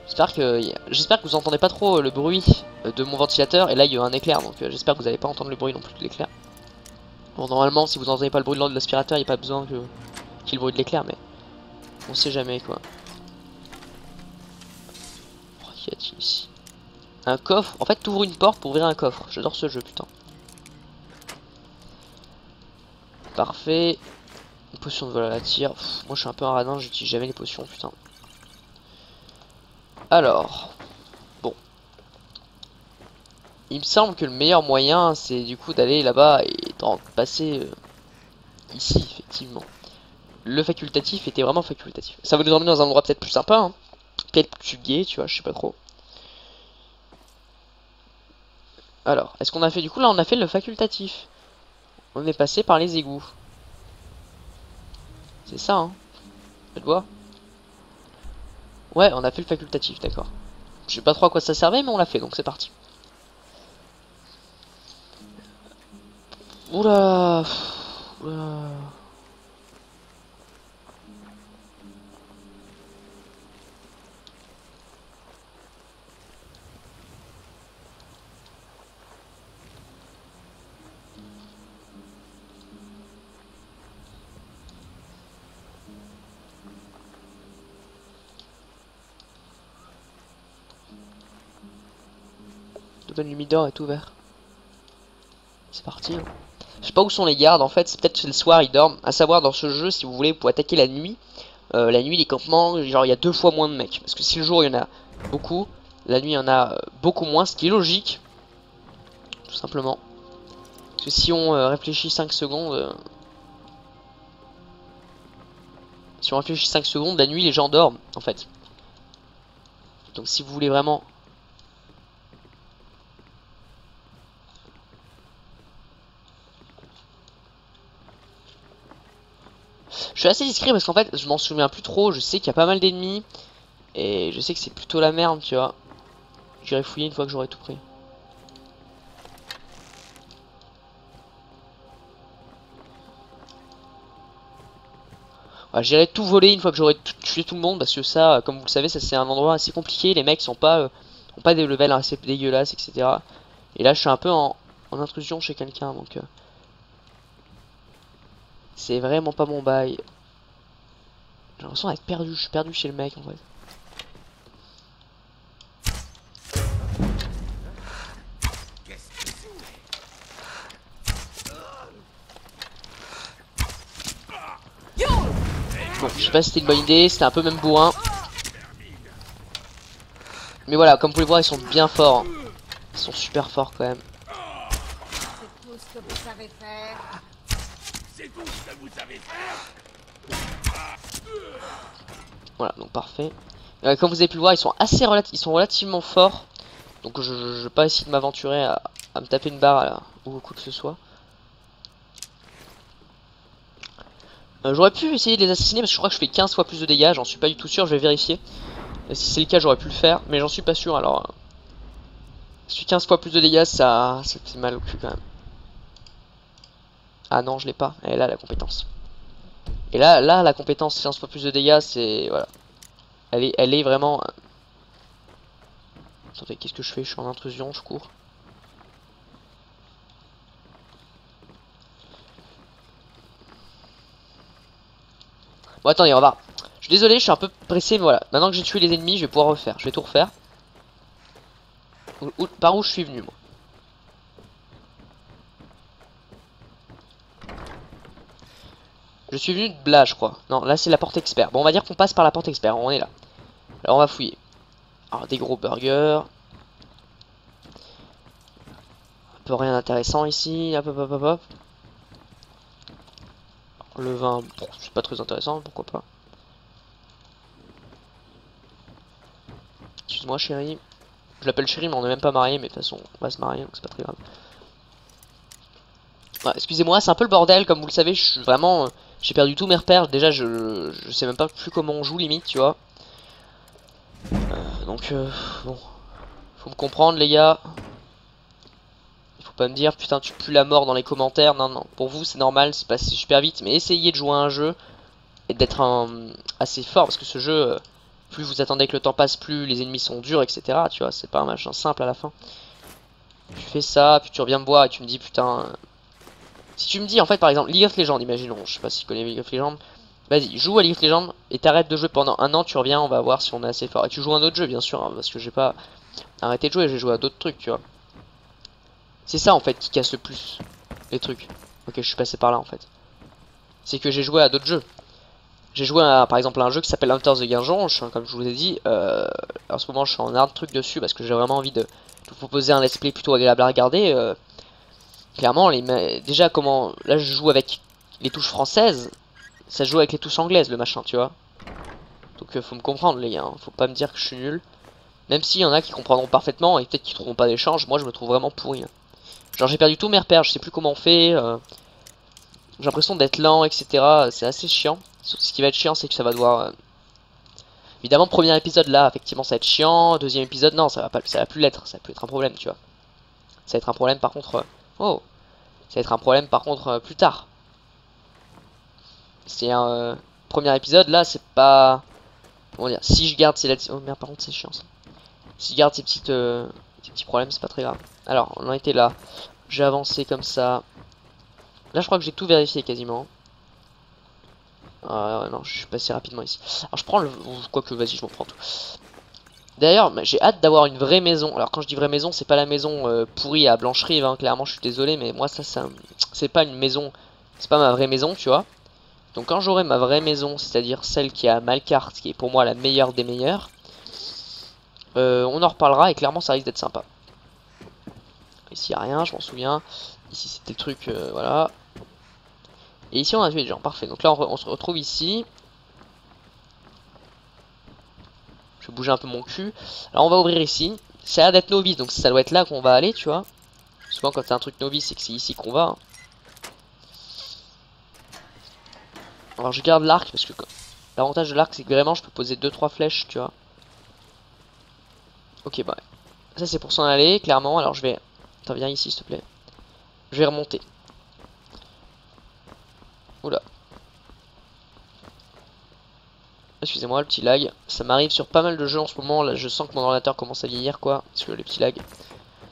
J'espère que vous entendez pas trop le bruit de mon ventilateur. Et là il y a un éclair donc j'espère que vous n'allez pas entendre le bruit non plus de l'éclair. Bon normalement si vous n'entendez pas le bruit de l'aspirateur il n'y a pas besoin qu'il y ait le bruit de l'éclair mais... On sait jamais quoi. Oh, qu'y a-t-il ici? Un coffre. En fait, t'ouvres une porte pour ouvrir un coffre. J'adore ce jeu, putain. Parfait. Une potion de vol à la tire. Pff, moi je suis un peu un radin, j'utilise jamais les potions, putain. Alors. Bon. Il me semble que le meilleur moyen c'est du coup d'aller là-bas et d'en passer ici, effectivement. Le facultatif était vraiment facultatif. Ça va nous emmener dans un endroit peut-être plus sympa, hein. Peut-être plus gai, tu vois, je sais pas trop. Alors, est-ce qu'on a fait du coup là on a fait le facultatif. On est passé par les égouts. C'est ça, hein. Je vois. Ouais, on a fait le facultatif, d'accord. Je sais pas trop à quoi ça servait, mais on l'a fait, donc c'est parti. Oula. Oula. L'open Lumidor est ouvert. C'est parti. Hein. Je sais pas où sont les gardes en fait, c'est peut-être le soir ils dorment. À savoir dans ce jeu, si vous voulez, pour attaquer la nuit, les campements, genre il y a 2 fois moins de mecs. Parce que si le jour il y en a beaucoup, la nuit il y en a beaucoup moins, ce qui est logique. Tout simplement. Parce que si on réfléchit 5 secondes... si on réfléchit 5 secondes, la nuit les gens dorment en fait. Donc si vous voulez vraiment... Je suis assez discret parce qu'en fait je m'en souviens plus trop, je sais qu'il y a pas mal d'ennemis. Et je sais que c'est plutôt la merde, tu vois. J'irai fouiller une fois que j'aurai tout pris. Ouais, j'irai tout voler une fois que j'aurai tué tout le monde parce que ça, comme vous le savez, ça c'est un endroit assez compliqué. Les mecs sont pas, ont pas des levels assez dégueulasses, etc. Et là je suis un peu en intrusion chez quelqu'un, donc c'est vraiment pas mon bail. J'ai l'impression d'être perdu, je suis perdu chez le mec en fait. Bon, je sais pas si c'était une bonne idée, c'était un peu même bourrin. Mais voilà, comme vous pouvez voir, ils sont bien forts. Ils sont super forts quand même. C'est tout ce que vous savez faire. C'est tout ce que vous savez faire. Voilà, donc parfait. Comme vous avez pu le voir, ils sont relativement forts. Donc je vais pas essayer de m'aventurer à me taper une barre ou quoi que ce soit. J'aurais pu essayer de les assassiner parce que je crois que je fais 15 fois plus de dégâts, j'en suis pas du tout sûr, je vais vérifier. Si c'est le cas, j'aurais pu le faire, mais j'en suis pas sûr. Alors, si 15 fois plus de dégâts, ça fait mal au cul quand même. Ah non, je l'ai pas, elle a la compétence. Et là la compétence 15 fois plus de dégâts, c'est... Voilà. Elle est vraiment... Attendez, qu'est-ce que je fais? Je suis en intrusion, je cours. Bon, attendez, on va... Je suis désolé, je suis un peu pressé, mais voilà. Maintenant que j'ai tué les ennemis, je vais pouvoir refaire. Je vais tout refaire. Par où je suis venu, moi? Je suis venu de là, je crois. Non, là c'est la porte expert. Bon, on va dire qu'on passe par la porte expert. On est là. Alors on va fouiller. Alors des gros burgers. Un peu rien d'intéressant ici. Hop hop hop hop hop. Le vin, bon, c'est pas très intéressant, pourquoi pas. Excuse-moi chérie. Je l'appelle chérie mais on n'est même pas mariés, mais de toute façon on va se marier donc c'est pas très grave. Ouais, excusez-moi, c'est un peu le bordel, comme vous le savez, je suis vraiment... j'ai perdu tous mes repères, déjà je sais même pas plus comment on joue limite, tu vois. Donc bon, faut me comprendre les gars. Il faut pas me dire putain tu pues la mort dans les commentaires, non non, pour vous c'est normal, c'est passé super vite, mais essayez de jouer à un jeu et d'être assez fort, parce que ce jeu, plus vous attendez que le temps passe, plus les ennemis sont durs, etc. Tu vois, c'est pas un machin simple à la fin. Tu fais ça, puis tu reviens me voir et tu me dis putain... Si tu me dis en fait par exemple League of Legends, imaginons, je sais pas si tu connais League of Legends, vas-y, joue à League of Legends et t'arrêtes de jouer pendant un an, tu reviens, on va voir si on est assez fort. Et tu joues à un autre jeu bien sûr, hein, parce que j'ai pas arrêté de jouer, j'ai joué à d'autres trucs, tu vois. C'est ça en fait qui casse le plus les trucs. Ok, je suis passé par là en fait. c'est que j'ai joué à d'autres jeux. J'ai joué à, par exemple, à un jeu qui s'appelle Hunter the Gungeon, comme je vous ai dit. En ce moment, je suis en un truc dessus parce que j'ai vraiment envie de vous proposer un let's play plutôt agréable à regarder. Clairement, déjà, comment... Là, je joue avec les touches françaises. Ça se joue avec les touches anglaises, le machin, tu vois. Donc, faut me comprendre, les gars. Hein. Faut pas me dire que je suis nul. Même s'il y en a qui comprendront parfaitement et peut-être qu'ils trouveront pas d'échange. Moi, je me trouve vraiment pourri. Hein. Genre, j'ai perdu tous mes repères. Je sais plus comment on fait. J'ai l'impression d'être lent, etc. C'est assez chiant. Ce qui va être chiant, c'est que ça va devoir... Évidemment, premier épisode, là, effectivement, ça va être chiant. Deuxième épisode, non, ça va plus l'être. Ça peut être un problème, tu vois. Ça va être un problème, par contre... Oh, ça va être un problème, par contre, plus tard. C'est un... premier épisode, là, c'est pas... Comment dire? Si je garde ces... Oh, merde, par contre, c'est chiant, ça. Si je garde ces petits problèmes, c'est pas très grave. Alors, on en était là. J'ai avancé comme ça. Là, je crois que j'ai tout vérifié, quasiment. Non, je suis passé rapidement ici. Alors je prends le... Quoique, vas-y, je m'en prends tout. D'ailleurs, j'ai hâte d'avoir une vraie maison. Alors quand je dis vraie maison, c'est pas la maison pourrie à Blancherive, hein. Clairement, je suis désolé, mais moi, ça c'est pas une maison... C'est pas ma vraie maison, tu vois. Donc quand j'aurai ma vraie maison, c'est-à-dire celle qui est à Malkart, qui est pour moi la meilleure des meilleures, on en reparlera et clairement, ça risque d'être sympa. Ici, il n'y a rien, je m'en souviens. Ici, c'était le truc, voilà. Et ici on a tué des gens, parfait. Donc là on se retrouve ici. Je vais bouger un peu mon cul. Alors on va ouvrir ici. Ça a l'air d'être novice, donc ça doit être là qu'on va aller, tu vois. Souvent quand c'est un truc novice, c'est que c'est ici qu'on va. Hein. Alors je garde l'arc parce que l'avantage de l'arc c'est que vraiment je peux poser 2-3 flèches, tu vois. Ok, bah ça c'est pour s'en aller, clairement. Alors je vais... Attends, viens ici s'il te plaît. Je vais remonter. Oula. Excusez-moi, le petit lag. Ça m'arrive sur pas mal de jeux en ce moment. Là, je sens que mon ordinateur commence à vieillir, quoi. Parce que les petits lags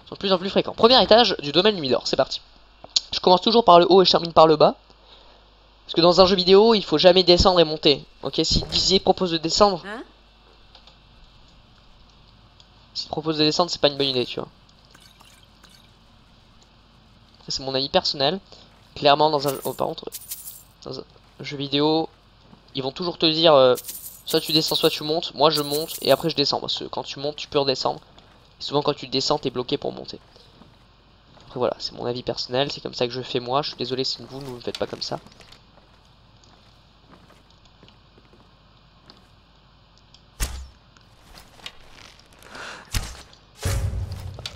sont de plus en plus fréquents. Premier étage du domaine Lumidor. C'est parti. Je commence toujours par le haut et je termine par le bas. Parce que dans un jeu vidéo, il faut jamais descendre et monter. Ok, si Dizier propose de descendre... Hein? S'il propose de descendre, c'est pas une bonne idée, tu vois. C'est mon avis personnel. Clairement, dans un... Oh, par contre... Dans un jeu vidéo, ils vont toujours te dire soit tu descends, soit tu montes. Moi je monte et après je descends. Parce que quand tu montes, tu peux redescendre. Et souvent quand tu descends, t'es bloqué pour monter. Après voilà, c'est mon avis personnel. C'est comme ça que je fais moi. Je suis désolé si vous ne le faites pas comme ça.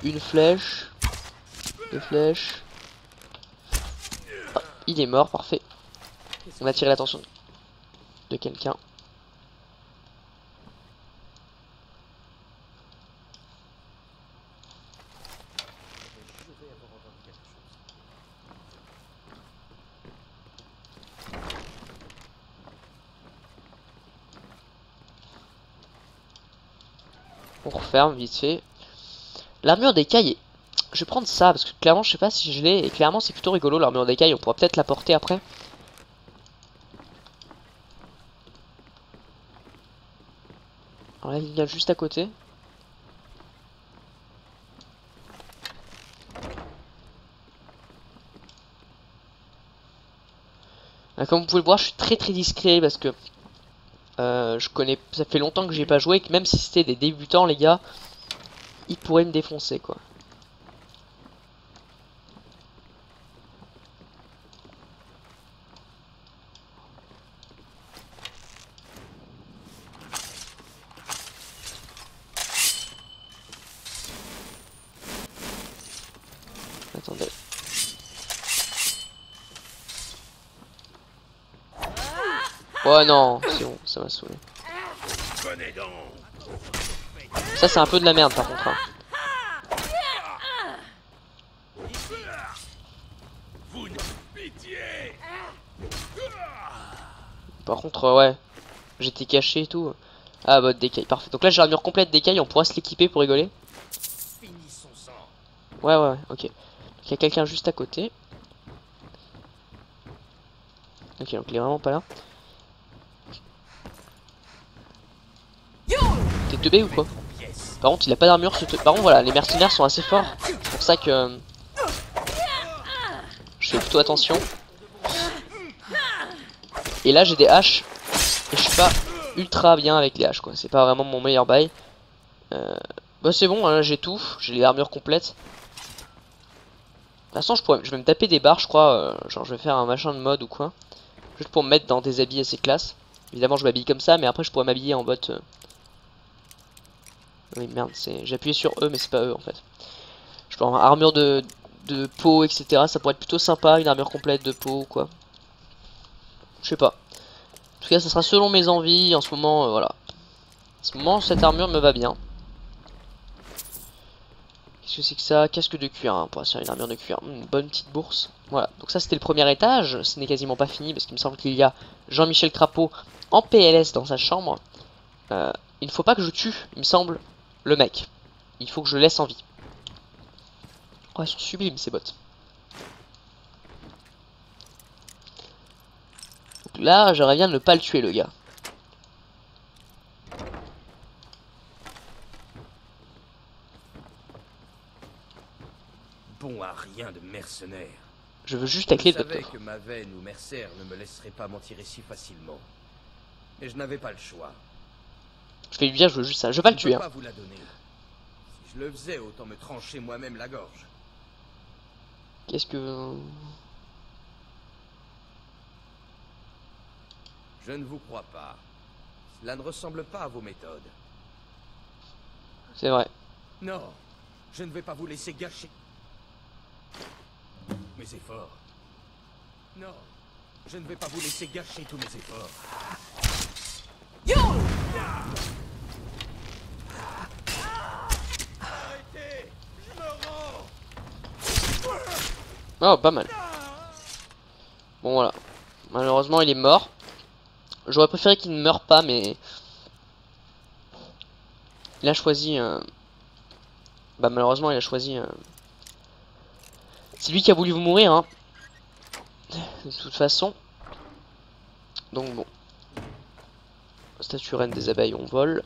Une flèche. Deux flèches. Ah, il est mort, parfait. On a attiré l'attention de quelqu'un. On referme vite fait. L'armure d'écaille. Je vais prendre ça parce que clairement je sais pas si je l'ai. Et clairement c'est plutôt rigolo l'armure d'écaille. On pourra peut-être la porter après. Alors là il vient juste à côté. Comme vous pouvez le voir, je suis très discret parce que je connais, ça fait longtemps que j'ai pas joué, que même si c'était des débutants les gars, ils pourraient me défoncer quoi. Attendez. Oh non, c'est bon, ça m'a saoulé. Ça c'est un peu de la merde par contre. Hein. Par contre ouais, j'étais caché et tout. Ah bah d'écaille, parfait. Donc là j'ai l'armure complète d'écaille, on pourra se l'équiper pour rigoler. Ouais, ok. Il y a quelqu'un juste à côté. Ok, donc il est vraiment pas là. T'es teubé ou quoi? Par contre il a pas d'armure. Par contre voilà, les mercenaires sont assez forts. C'est pour ça que je fais plutôt attention. Et là j'ai des haches et je suis pas ultra bien avec les haches quoi. C'est pas vraiment mon meilleur bail. Bah c'est bon, hein, j'ai tout, j'ai les armures complètes. De toute façon je vais me taper des barres je crois, genre je vais faire un machin de mode ou quoi. Juste pour me mettre dans des habits assez classe. Évidemment je m'habille comme ça mais après je pourrais m'habiller en botte. Oui merde, j'ai appuyé sur eux mais c'est pas eux en fait. Je peux avoir armure de peau etc. Ça pourrait être plutôt sympa, une armure complète de peau ou quoi. Je sais pas. En tout cas ça sera selon mes envies en ce moment, voilà. En ce moment cette armure me va bien. Qu'est-ce que c'est que ça? Casque de cuir, hein, pour faire une armure de cuir. Une bonne petite bourse. Voilà, donc ça c'était le premier étage. Ce n'est quasiment pas fini parce qu'il me semble qu'il y a Jean-Michel Crapaud en PLS dans sa chambre. Il ne faut pas que je tue, il me semble, le mec. Il faut que je le laisse en vie. Oh, elles sont sublimes ces bottes. Donc là, j'aimerais bien ne pas le tuer le gars. Bon à rien de mercenaire. Je veux juste la clé de Je votre savais coffre. que ma veine ou Mercer ne me laisserait pas m'en tirer si facilement. Mais je n'avais pas le choix. Je vais lui dire, je veux juste ça. Je vais pas le Je tuer. ne peux Hein. pas vous la donner. Si je le faisais, autant me trancher moi-même la gorge. Qu'est-ce que... Je ne vous crois pas. Cela ne ressemble pas à vos méthodes. C'est vrai. Non, je ne vais pas vous laisser gâcher mes efforts. Non, je ne vais pas vous laisser gâcher tous mes efforts. Arrêtez, je me rends. Oh, pas mal. Bon, voilà. Malheureusement, il est mort. J'aurais préféré qu'il ne meure pas, mais... Il a choisi... Bah, malheureusement, il a choisi... C'est lui qui a voulu vous mourir, hein. De toute façon. Donc, bon. Statue reine des abeilles, on vole.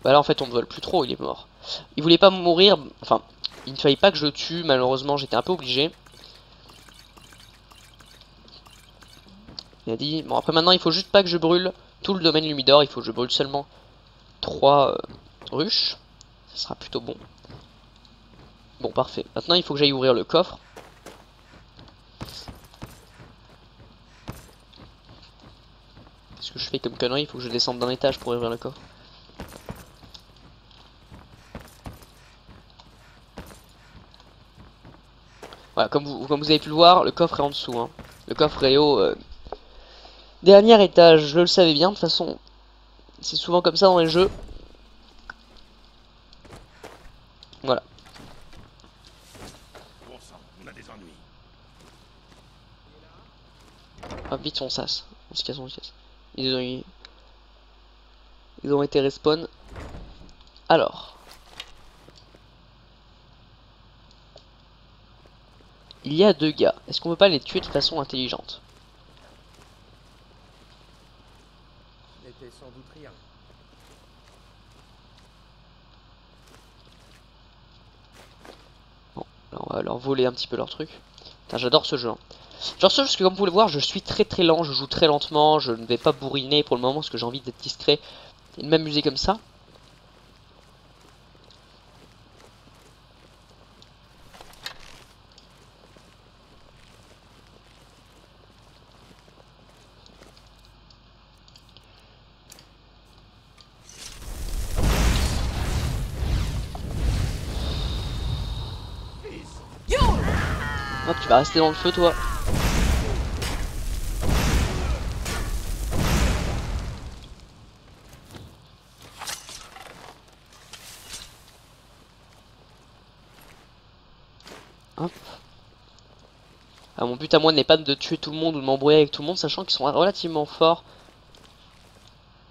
Bah là, en fait, on ne vole plus trop, il est mort. Il voulait pas mourir... Enfin, il ne fallait pas que je le tue, malheureusement, j'étais un peu obligé. Il a dit, bon après maintenant il faut juste pas que je brûle tout le domaine Lumidor, il faut que je brûle seulement 3 ruches, ça sera plutôt bon. Bon parfait, maintenant il faut que j'aille ouvrir le coffre. Qu'est-ce que je fais comme connerie? Il faut que je descende d'un étage pour ouvrir le coffre. Voilà, comme vous avez pu le voir, le coffre est en dessous, hein. Le coffre est haut. Dernier étage, je le savais bien, de toute façon, c'est souvent comme ça dans les jeux. Voilà. Bon sang, on a des ennuis. Ah, vite son sas. On se casse, on se casse. Ils ont été respawn. Alors. Il y a 2 gars. Est-ce qu'on peut pas les tuer de façon intelligente? N'était sans doute rien. Bon, là on va leur voler un petit peu leur truc. Putain, j'adore ce jeu. Hein. J'adore ce jeu parce que comme vous pouvez le voir, je suis très lent, je joue très lentement, je ne vais pas bourriner pour le moment parce que j'ai envie d'être discret et de m'amuser comme ça. Hop, tu vas rester dans le feu toi. Hop. Ah, mon but à moi n'est pas de tuer tout le monde ou de m'embrouiller avec tout le monde, sachant qu'ils sont relativement forts.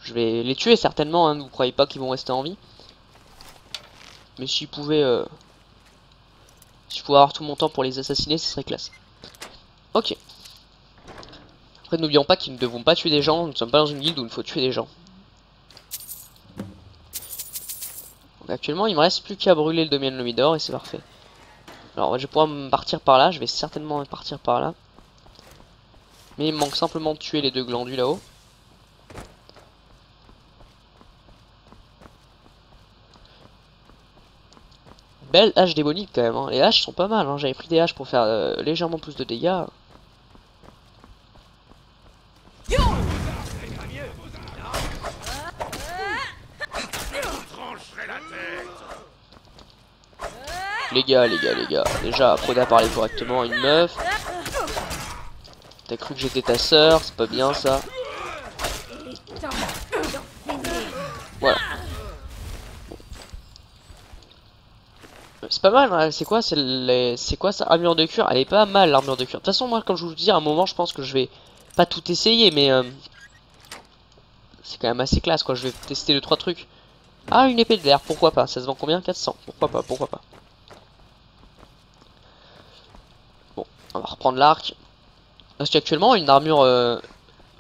Je vais les tuer certainement, hein, vous croyez pas qu'ils vont rester en vie. Mais s'ils pouvaient... Si je pouvais avoir tout mon temps pour les assassiner, ce serait classe. Ok. Après, n'oublions pas qu'ils ne devront pas tuer des gens. Nous ne sommes pas dans une guilde où il faut tuer des gens. Donc, actuellement, il me reste plus qu'à brûler le domaine Lumidor et c'est parfait. Alors, je vais pouvoir partir par là. Je vais certainement partir par là. Mais il manque simplement de tuer les 2 glandus là-haut. Belle hache démonique quand même, hein. Les haches sont pas mal, hein. J'avais pris des haches pour faire légèrement plus de dégâts. Les gars, déjà apprenez à parler correctement à une meuf. T'as cru que j'étais ta sœur, c'est pas bien ça. Voilà. C'est pas mal, hein. C'est quoi ça, armure de cuir? Elle est pas mal l'armure de cuir. De toute façon, moi, comme je vous dis, à un moment, je pense que je vais pas tout essayer, mais c'est quand même assez classe, quoi. Je vais tester 2-3 trucs. Ah, une épée de l'air, pourquoi pas? Ça se vend combien? 400. Pourquoi pas. Bon, on va reprendre l'arc. Parce qu'actuellement, une armure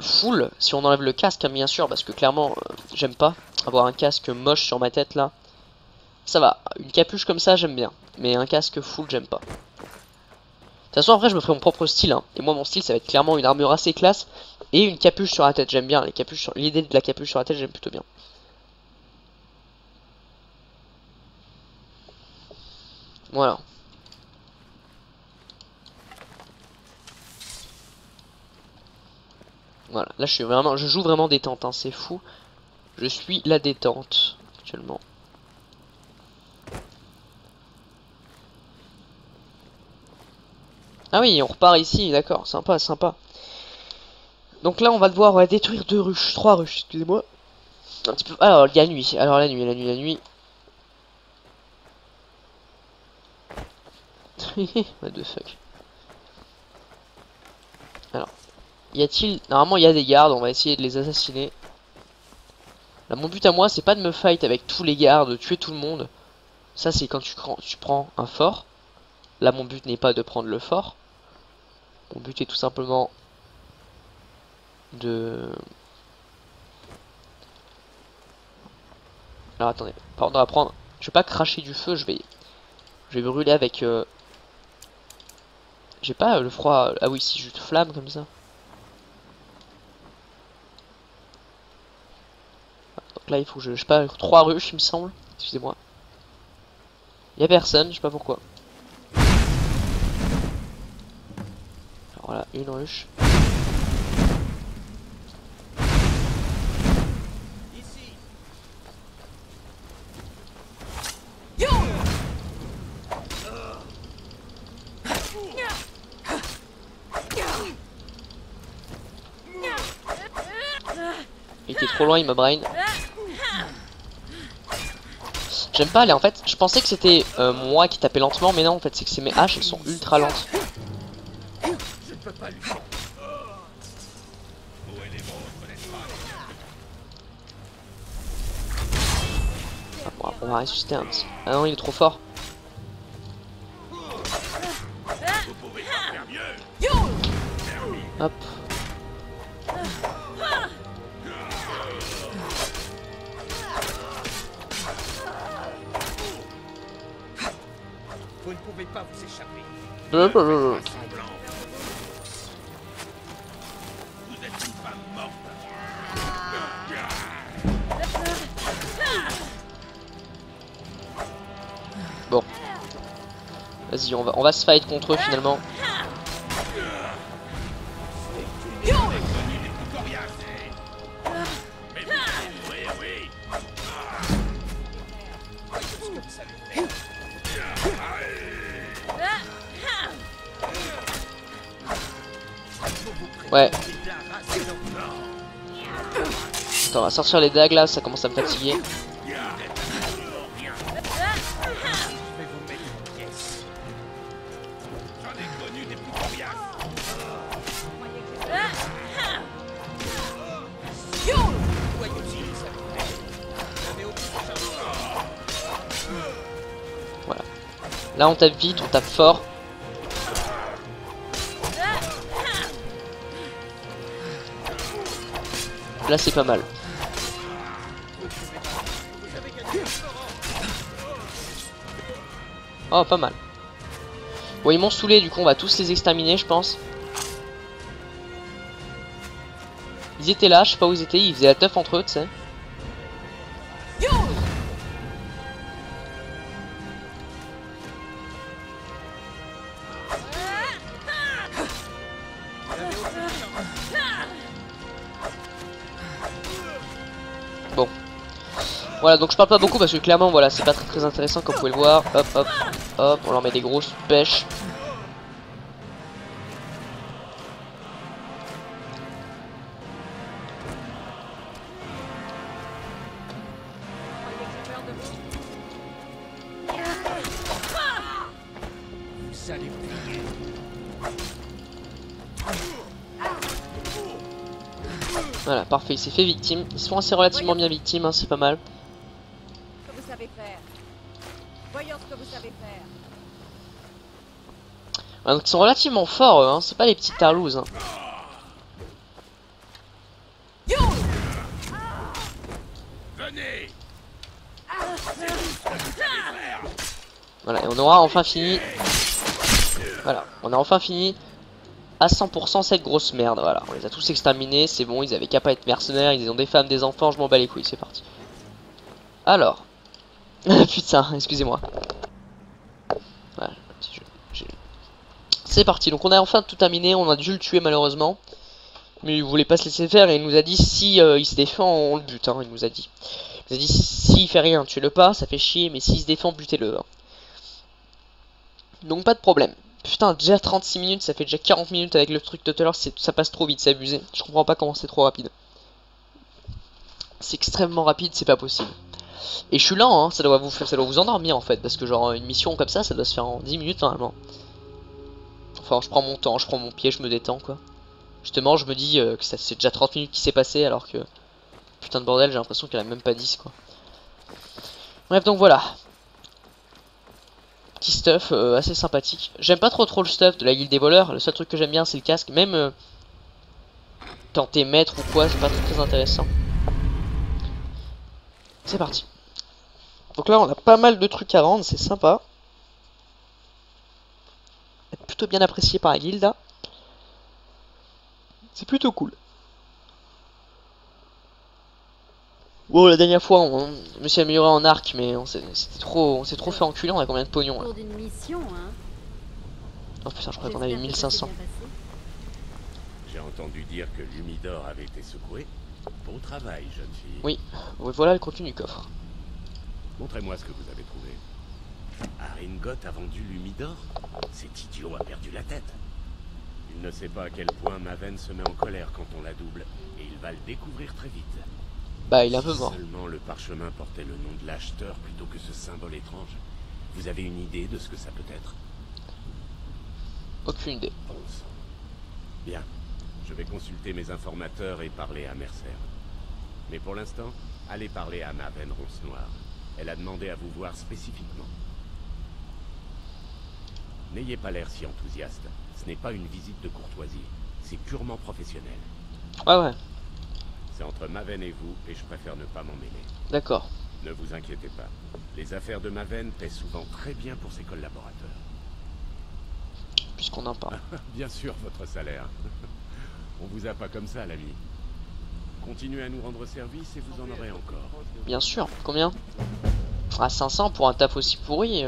full, si on enlève le casque, hein, bien sûr, parce que clairement, j'aime pas avoir un casque moche sur ma tête là. Ça va, une capuche comme ça j'aime bien, mais un casque full j'aime pas. De toute façon après je me ferai mon propre style, hein. Et moi mon style ça va être clairement une armure assez classe et une capuche sur la tête, j'aime bien les capuches sur... L'idée de la capuche sur la tête j'aime plutôt bien. Voilà. Voilà, là je joue vraiment détente, hein. C'est fou. Je suis la détente actuellement. Ah oui, on repart ici, d'accord, sympa. Donc là, on va devoir détruire 3 ruches, excusez-moi. Un petit peu. Alors, il y a nuit. Alors, la nuit. What the fuck. Alors, y a-t-il... Normalement, il y a des gardes, on va essayer de les assassiner. Là, mon but à moi, c'est pas de me fight avec tous les gardes, de tuer tout le monde. Ça, c'est quand tu prends un fort. Là, mon but n'est pas de prendre le fort. Mon but est tout simplement de... Alors attendez, pardon à prendre. Je vais pas cracher du feu, je vais brûler avec... J'ai pas le froid... Ah oui, si je flamme comme ça. Donc là il faut que je sais pas, 3 ruches il me semble. Excusez-moi. Y'a personne, je sais pas pourquoi. Voilà, une ruche. Ici. Il était trop loin, il m'a brain. J'aime pas aller, en fait, je pensais que c'était moi qui tapais lentement, mais non, en fait, c'est que c'est mes haches, elles sont ultra lentes. Je ne peux pas lui. Ah, bon, on va ressusciter un petit. Ah non, il est trop fort. Hop. Vous ne pouvez pas vous échapper. Vous êtes une femme morte. Bon. Vas-y, on va se fight contre eux finalement. Ouais. Attends, on va sortir les dagues là, ça commence à me fatiguer. Voilà. Là on tape vite, on tape fort. Là c'est pas mal. Oh pas mal. Bon ils m'ont saoulé, du coup on va tous les exterminer je pense. Ils étaient là, je sais pas où ils étaient, ils faisaient la teuf entre eux, tu sais. Bon. Voilà, donc je parle pas beaucoup parce que clairement, voilà, c'est pas très intéressant comme vous pouvez le voir. Hop, hop, hop, on leur met des grosses pêches. Voilà, parfait, il s'est fait victime. Ils sont assez relativement bien victimes, hein, c'est pas mal. Ce que vous savez faire. Voyons ce que vous savez faire. Voilà, donc ils sont relativement forts, eux, hein, c'est pas les petites tarlouses. Hein. Venez. Voilà, et on aura enfin fini. Voilà, on a enfin fini à 100% cette grosse merde. Voilà, on les a tous exterminés, c'est bon, ils avaient qu'à pas être mercenaires, ils ont des femmes, des enfants, je m'en bats les couilles, c'est parti. Alors. Putain, excusez-moi. Voilà, c'est parti, donc on a enfin tout terminé, on a dû le tuer malheureusement. Mais il voulait pas se laisser faire et il nous a dit si il se défend, on le bute, hein, il nous a dit. Il nous a dit s'il fait rien, tuez-le pas, ça fait chier, mais s'il se défend, butez-le. Hein. Donc pas de problème. Putain, déjà 36 minutes, ça fait déjà 40 minutes avec le truc de tout à l'heure, ça passe trop vite, c'est abusé. Je comprends pas comment c'est trop rapide. C'est extrêmement rapide, c'est pas possible. Et je suis lent, hein, ça doit vous endormir en fait, parce que genre une mission comme ça doit se faire en 10 minutes normalement. Enfin, je prends mon temps, je prends mon pied, je me détends quoi. Justement, je me dis que c'est déjà 30 minutes qui s'est passé alors que... Putain de bordel, j'ai l'impression qu'elle a même pas 10 quoi. Bref, donc voilà. Petit stuff assez sympathique. J'aime pas trop le stuff de la guilde des voleurs. Le seul truc que j'aime bien c'est le casque. Même quand t'es maître ou quoi, c'est pas très intéressant. C'est parti. Donc là on a pas mal de trucs à rendre, c'est sympa. Plutôt bien apprécié par la guilde là. C'est plutôt cool. Bon, la dernière fois, on me s'est amélioré en arc, mais on s'est trop fait enculer. On a combien de pognon là? Pour d'une mission, hein. Oh putain, je crois qu'on avait 1500. J'ai entendu dire que l'Humidor avait été secoué. Bon travail, jeune fille. Oui, voilà le contenu du coffre. Montrez-moi ce que vous avez trouvé. Aringoth a vendu l'Humidor? Cet idiot a perdu la tête. Il ne sait pas à quel point Maven se met en colère quand on la double, et il va le découvrir très vite. Bah, il est un peu mort. Si seulement le parchemin portait le nom de l'acheteur plutôt que ce symbole étrange. Vous avez une idée de ce que ça peut être? Aucune idée. Bien. Je vais consulter mes informateurs et parler à Mercer. Mais pour l'instant, allez parler à Maven Ronce-Noire. Elle a demandé à vous voir spécifiquement. N'ayez pas l'air si enthousiaste. Ce n'est pas une visite de courtoisie. C'est purement professionnel. Ouais. C'est entre Maven et vous, et je préfère ne pas m'en mêler. D'accord. Ne vous inquiétez pas. Les affaires de Maven paient souvent très bien pour ses collaborateurs. Puisqu'on en parle. Bien sûr, votre salaire. On vous a pas comme ça, l'ami. Continuez à nous rendre service et vous en aurez encore. Bien sûr. Combien? Ah, 500 pour un taf aussi pourri.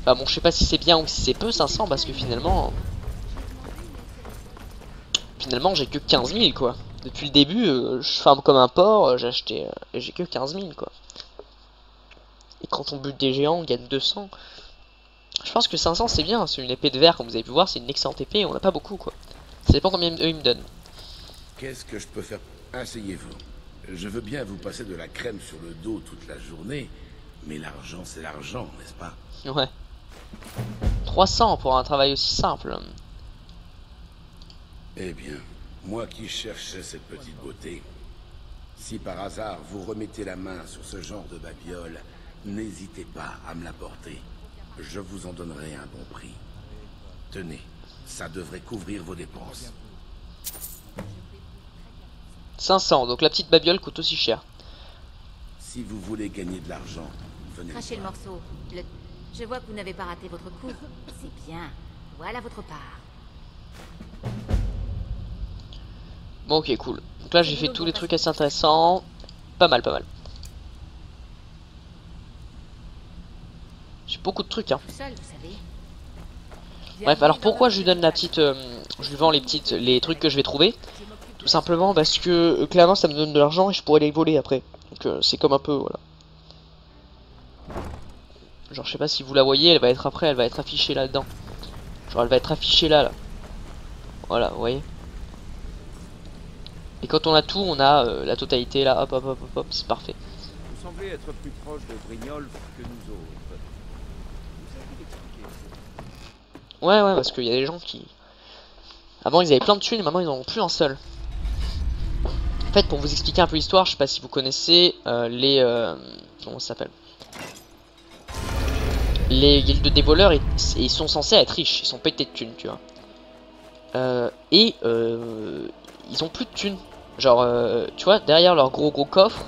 Enfin bon, je sais pas si c'est bien ou si c'est peu 500 parce que finalement... j'ai que 15 000 quoi. Depuis le début, je farme comme un porc, j'ai acheté... et j'ai que 15 000 quoi. Et quand on bute des géants, on gagne 200. Je pense que 500 c'est bien, c'est une épée de verre comme vous avez pu voir, c'est une excellente épée et on n'a pas beaucoup quoi. Ça dépend combien eux ils me donnent. Qu'est-ce que je peux faire? Asseyez-vous. Je veux bien vous passer de la crème sur le dos toute la journée, mais l'argent c'est l'argent, n'est-ce pas? Ouais. 300 pour un travail aussi simple. Eh bien, moi qui cherchais cette petite beauté, si par hasard vous remettez la main sur ce genre de babiole, n'hésitez pas à me l'apporter. Je vous en donnerai un bon prix. Tenez, ça devrait couvrir vos dépenses. 500, donc la petite babiole coûte aussi cher. Si vous voulez gagner de l'argent, venez. Crachez le morceau. Je vois que vous n'avez pas raté votre coup. C'est bien. Voilà votre part. Bon, ok, cool. Donc là, j'ai fait tous les trucs assez intéressants. Pas mal, pas mal. J'ai beaucoup de trucs, hein. Tout seul, vous savez. Bref, alors pourquoi je lui donne la petite... je lui vends les trucs que je vais trouver? Tout simplement parce que, clairement, ça me donne de l'argent et je pourrais les voler après. Donc c'est comme un peu, voilà. Genre, je sais pas si vous la voyez, elle va être après, elle va être affichée là-dedans. Genre, elle va être affichée là, là. Voilà, vous voyez. Et quand on a tout, on a la totalité là, hop hop hop hop, hop c'est parfait. Vous semblez être plus proche de Brignoles que nous autres. Vous savez l'expliquer. Ouais, ouais, parce qu'il y a des gens qui... Avant, ils avaient plein de thunes, et maintenant, ils en ont plus un seul. En fait, pour vous expliquer un peu l'histoire, je sais pas si vous connaissez les... comment ça s'appelle? Les guildes des voleurs, ils sont censés être riches, ils sont pétés de thunes, tu vois. Ils ont plus de thunes. Genre, tu vois, derrière leur gros coffre,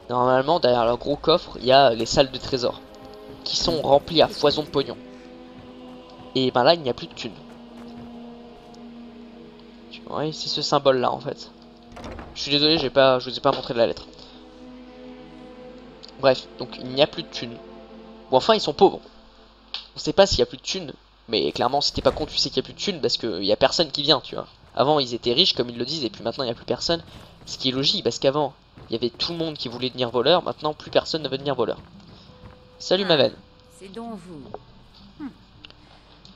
normalement, derrière leur gros coffre, il y a les salles de trésor qui sont remplies à foison de pognon. Et ben là, il n'y a plus de thunes. Tu vois, c'est ce symbole là en fait. Je suis désolé, je vous ai pas montré de la lettre. Bref, donc il n'y a plus de thunes. Ou enfin, ils sont pauvres. On sait pas s'il y a plus de thunes. Mais clairement, si t'es pas con, tu sais qu'il y a plus de thunes parce qu'il y a personne qui vient, tu vois. Avant, ils étaient riches, comme ils le disent, et puis maintenant, il n'y a plus personne. Ce qui est logique, parce qu'avant, il y avait tout le monde qui voulait devenir voleur. Maintenant, plus personne ne veut devenir voleur. Salut, Maven. C'est donc vous.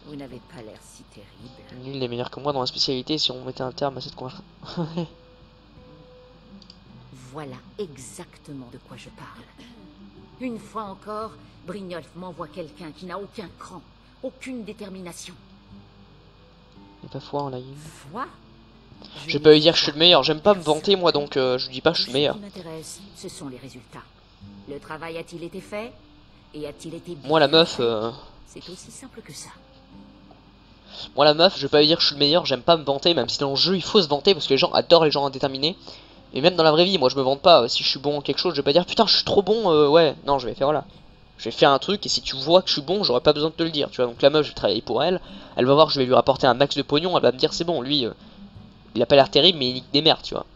Vous n'avez pas l'air si terrible. Nul n'est meilleur que moi dans la spécialité si on mettait un terme à cette conversation. Voilà exactement de quoi je parle. Une fois encore, Brynjolf m'envoie quelqu'un qui n'a aucun cran, aucune détermination. Et pas foi en la gueule. Foi? Je vais pas lui dire que je suis le meilleur, j'aime pas me vanter moi donc je dis pas que je suis le meilleur. Ce qui m'intéresse, ce sont les résultats. Le travail a-t-il été fait? Et a-t-il été bien Moi la meuf, fait? C'est aussi simple que ça. Moi la meuf, je vais pas lui dire que je suis le meilleur, j'aime pas me vanter, même si dans le jeu il faut se vanter parce que les gens adorent les gens indéterminés. Et même dans la vraie vie, moi je me vante pas, si je suis bon en quelque chose, je vais pas dire putain je suis trop bon, ouais, non je vais faire voilà. Je vais faire un truc et si tu vois que je suis bon, j'aurais pas besoin de te le dire, tu vois. Donc la meuf, je vais travailler pour elle, elle va voir que je vais lui rapporter un max de pognon, elle va me dire c'est bon, lui, il a pas l'air terrible mais il nique des merdes, tu vois.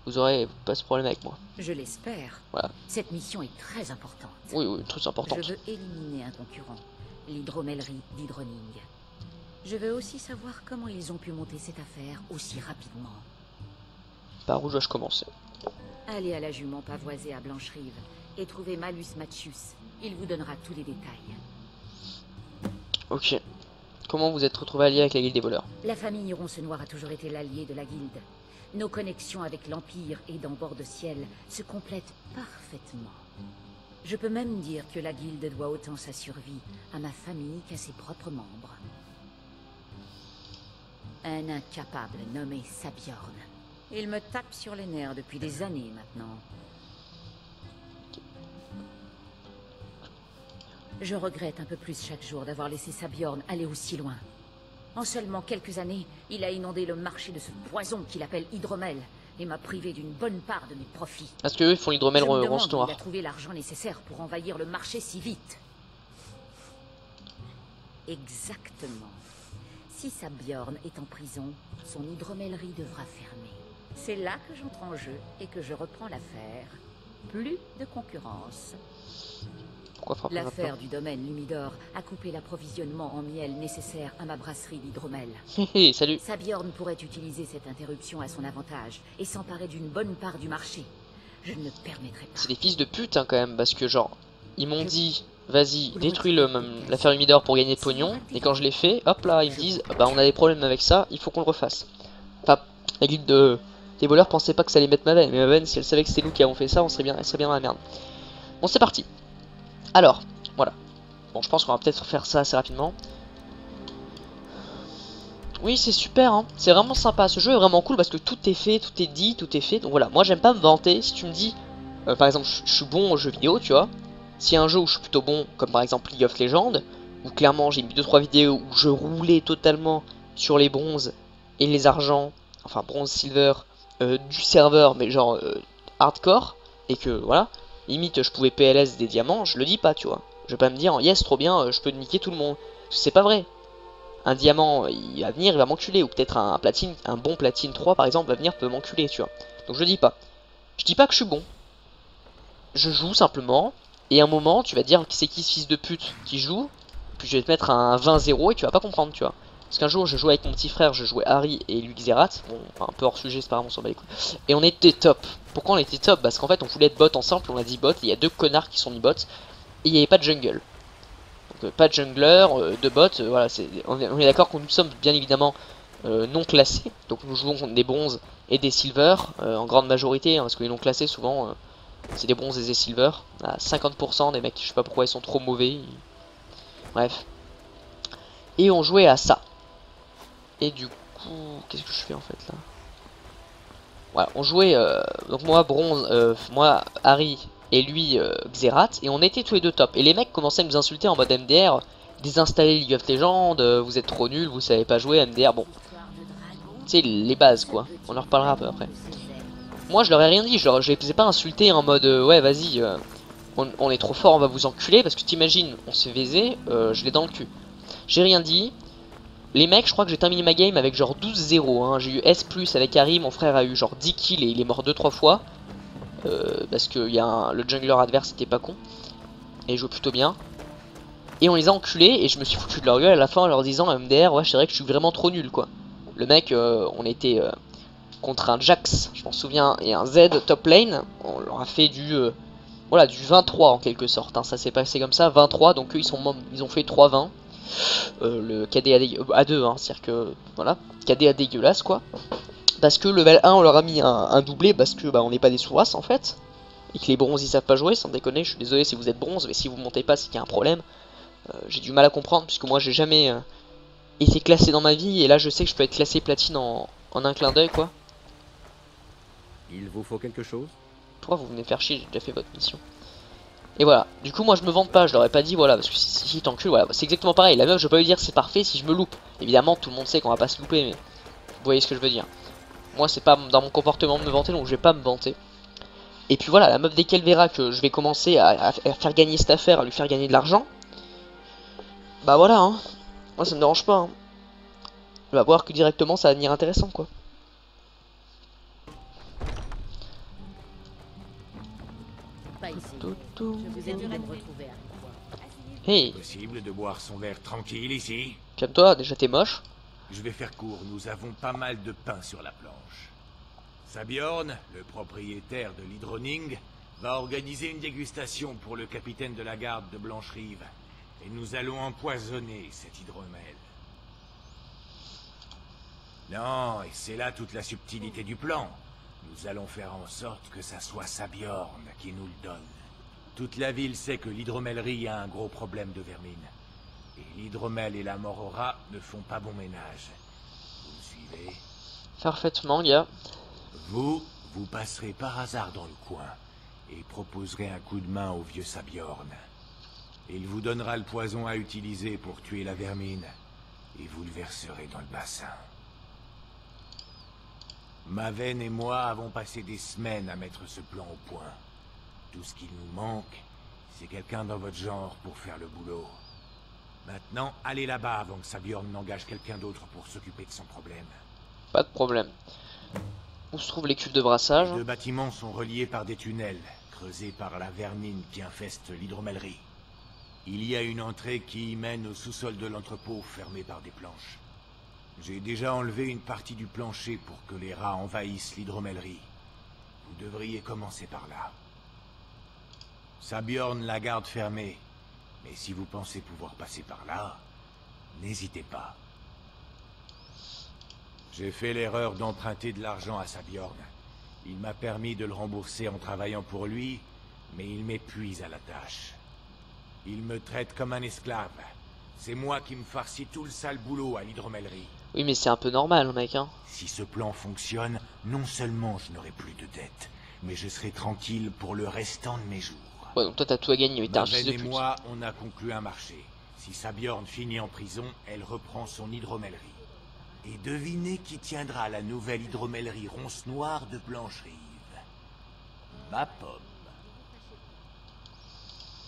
Vous aurez pas ce problème avec moi. Je l'espère. Voilà. Cette mission est très importante. Oui, oui, très importante. Je veux éliminer un concurrent, l'hydromellerie d'Hydroning. Je veux aussi savoir comment ils ont pu monter cette affaire aussi rapidement. Par où dois-je commencer? Allez à la jument pavoisée à Blancherive et trouvez Malus Macius. Il vous donnera tous les détails. Ok. Comment vous êtes retrouvé allié avec la guilde des voleurs? La famille Ronce-Noir a toujours été l'allié de la guilde. Nos connexions avec l'Empire et dans Bord de Ciel se complètent parfaitement. Je peux même dire que la guilde doit autant sa survie à ma famille qu'à ses propres membres. Un incapable nommé Sabjorn. Il me tape sur les nerfs depuis des années maintenant. Je regrette un peu plus chaque jour d'avoir laissé Sabjorn aller aussi loin. En seulement quelques années, il a inondé le marché de ce poison qu'il appelle hydromel et m'a privé d'une bonne part de mes profits. Parce qu'eux ils font l'hydromel Ronce Noir. Il a trouvé l'argent nécessaire pour envahir le marché si vite. Exactement. Si Sabjorn est en prison, son hydromellerie devra fermer. C'est là que j'entre en jeu et que je reprends l'affaire. Plus de concurrence. Pourquoi frapper L'affaire du domaine Lumidor a coupé l'approvisionnement en miel nécessaire à ma brasserie d'hydromel. Hé salut. Sabjorn pourrait utiliser cette interruption à son avantage et s'emparer d'une bonne part du marché. Je ne le permettrai pas. C'est des fils de pute hein, quand même, parce que genre, ils m'ont dit, vas-y, détruis l'affaire Lumidor pour gagner de pognon, et quand je l'ai fait, hop là, ils me disent, bah on a des problèmes avec ça, il faut qu'on le refasse. Enfin, la guilde des voleurs pensait pas que ça allait mettre Maven, mais Maven, si elle savait que c'était nous qui avons fait ça, elle serait bien dans la merde. Bon, c'est parti. Alors, voilà. Bon, je pense qu'on va peut-être faire ça assez rapidement. Oui, c'est super, hein. C'est vraiment sympa. Ce jeu est vraiment cool parce que tout est fait, tout est dit, tout est fait. Donc voilà, moi j'aime pas me vanter. Si tu me dis, par exemple, je suis bon aux jeux vidéo, tu vois. S'il y a un jeu où je suis plutôt bon, comme par exemple League of Legends, où clairement j'ai mis 2-3 vidéos où je roulais totalement sur les bronzes et les argents, enfin bronze, silver, du serveur, mais genre hardcore, et que voilà. Limite, je pouvais PLS des diamants, je le dis pas, tu vois. Je vais pas me dire, yes, trop bien, je peux niquer tout le monde. C'est pas vrai. un diamant il va venir, il va m'enculer, ou peut-être un platine, un bon platine 3 par exemple va venir peut m'enculer, tu vois. Donc je dis pas. Je dis pas que je suis bon. Je joue simplement, et à un moment tu vas dire c'est qui ce fils de pute qui joue, puis je vais te mettre un 20-0 et tu vas pas comprendre, tu vois. Parce qu'un jour je jouais avec mon petit frère, je jouais Harry et lui Xerath, bon un peu hors sujet c'est pas grave, on s'en bat les couilles. Et on était top. Pourquoi on était top? Parce qu'en fait on voulait être bot ensemble, on a dit bot, et il y a deux connards qui sont mis bot, et il n'y avait pas de jungle. Pas de jungler, de bot, voilà, on est d'accord que nous sommes bien évidemment non classés, donc nous jouons contre des bronzes et des silver en grande majorité, hein, parce que les non classés souvent c'est des bronzes et des silver, à 50% des mecs, je sais pas pourquoi ils sont trop mauvais, bref. Et on jouait à ça. Et du coup, qu'est-ce que je fais en fait là? Voilà, on jouait, donc moi bronze, moi Harry et lui Xerath, et on était tous les deux top. Et les mecs commençaient à nous insulter en mode MDR, désinstaller League of Legends, vous êtes trop nuls, vous savez pas jouer, MDR, bon. Tu sais, les bases quoi, on en reparlera un peu après. Moi je leur ai rien dit, je les ai pas insultés en mode ouais vas-y, on est trop fort, on va vous enculer, parce que t'imagines, on s'est vaisé, je l'ai dans le cul. J'ai rien dit. Les mecs, je crois que j'ai terminé ma game avec genre 12-0, hein. J'ai eu S+, avec Harry, mon frère a eu genre 10 kills et il est mort 2-3 fois. Parce que le jungler adverse était pas con. Et il jouait plutôt bien. Et on les a enculés et je me suis foutu de leur gueule à la fin en leur disant MDR, ouais c'est vrai que je suis vraiment trop nul quoi. Le mec, on était contre un Jax, je m'en souviens, et un Z top lane. On leur a fait du... voilà, du 23 en quelque sorte, hein. Ça s'est passé comme ça, 23, donc eux ils ont fait 3-20. Le KD à 2, hein, c'est-à-dire que voilà, KD à dégueulasse quoi. Parce que level 1 on leur a mis un doublé parce que bah on n'est pas des sous-races en fait. Et que les bronzes ils savent pas jouer, sans déconner, je suis désolé si vous êtes bronze, mais si vous montez pas c'est qu'il y a un problème. J'ai du mal à comprendre puisque moi j'ai jamais été classé dans ma vie et là je sais que je peux être classé platine en un clin d'œil quoi. Il vous faut quelque chose? Pourquoi vous venez faire chier, j'ai déjà fait votre mission. Et voilà, du coup moi je me vante pas, je leur ai pas dit voilà, parce que si t'encules, voilà, c'est exactement pareil, la meuf je peux pas lui dire c'est parfait si je me loupe. Évidemment tout le monde sait qu'on va pas se louper, mais vous voyez ce que je veux dire. Moi c'est pas dans mon comportement de me vanter, donc je vais pas me vanter. Et puis voilà, la meuf dès qu'elle verra que je vais commencer à faire gagner cette affaire, à lui faire gagner de l'argent, bah voilà hein, moi ça me dérange pas hein. Elle va voir que directement ça va devenir intéressant quoi. Pas ici. Je vous ai dit de me retrouver à Hey, Possible de boire son verre tranquille ici? calme-toi, déjà t'es moche. Je vais faire court, nous avons pas mal de pain sur la planche. Sabjorn, le propriétaire de l'Hydroning, va organiser une dégustation pour le capitaine de la garde de Blancherive. Et nous allons empoisonner cet hydromel. Non, et c'est là toute la subtilité du plan. Nous allons faire en sorte que ça soit Sabjorn qui nous le donne. Toute la ville sait que l'hydromellerie a un gros problème de vermine. Et l'hydromel et la morora ne font pas bon ménage. Vous me suivez? Parfaitement gars. Vous passerez par hasard dans le coin et proposerez un coup de main au vieux Sabjorn. Il vous donnera le poison à utiliser pour tuer la vermine et vous le verserez dans le bassin. Maven et moi avons passé des semaines à mettre ce plan au point. Tout ce qu'il nous manque, c'est quelqu'un dans votre genre pour faire le boulot. Maintenant, allez là-bas avant que Sabjorn n'engage quelqu'un d'autre pour s'occuper de son problème. Pas de problème. Où se trouve les cuves de brassage? Les deux bâtiments sont reliés par des tunnels, creusés par la vermine qui infeste l'hydromellerie. Il y a une entrée qui mène au sous-sol de l'entrepôt fermé par des planches. J'ai déjà enlevé une partie du plancher pour que les rats envahissent l'hydromellerie. Vous devriez commencer par là. Sabjorn la garde fermée, mais si vous pensez pouvoir passer par là, n'hésitez pas. J'ai fait l'erreur d'emprunter de l'argent à Sabjorn. Il m'a permis de le rembourser en travaillant pour lui, mais il m'épuise à la tâche. Il me traite comme un esclave. C'est moi qui me farcis tout le sale boulot à l'hydromellerie. Oui mais c'est un peu normal mec hein. Si ce plan fonctionne, non seulement je n'aurai plus de dettes, mais je serai tranquille pour le restant de mes jours. Ouais donc toi t'as tout à gagner mais t'es un fils Maven de et pute. moi, on a conclu un marché. Si Sabjorn finit en prison, elle reprend son hydromellerie. Et devinez qui tiendra la nouvelle hydromellerie ronce noire de Blancherive. Ma pomme.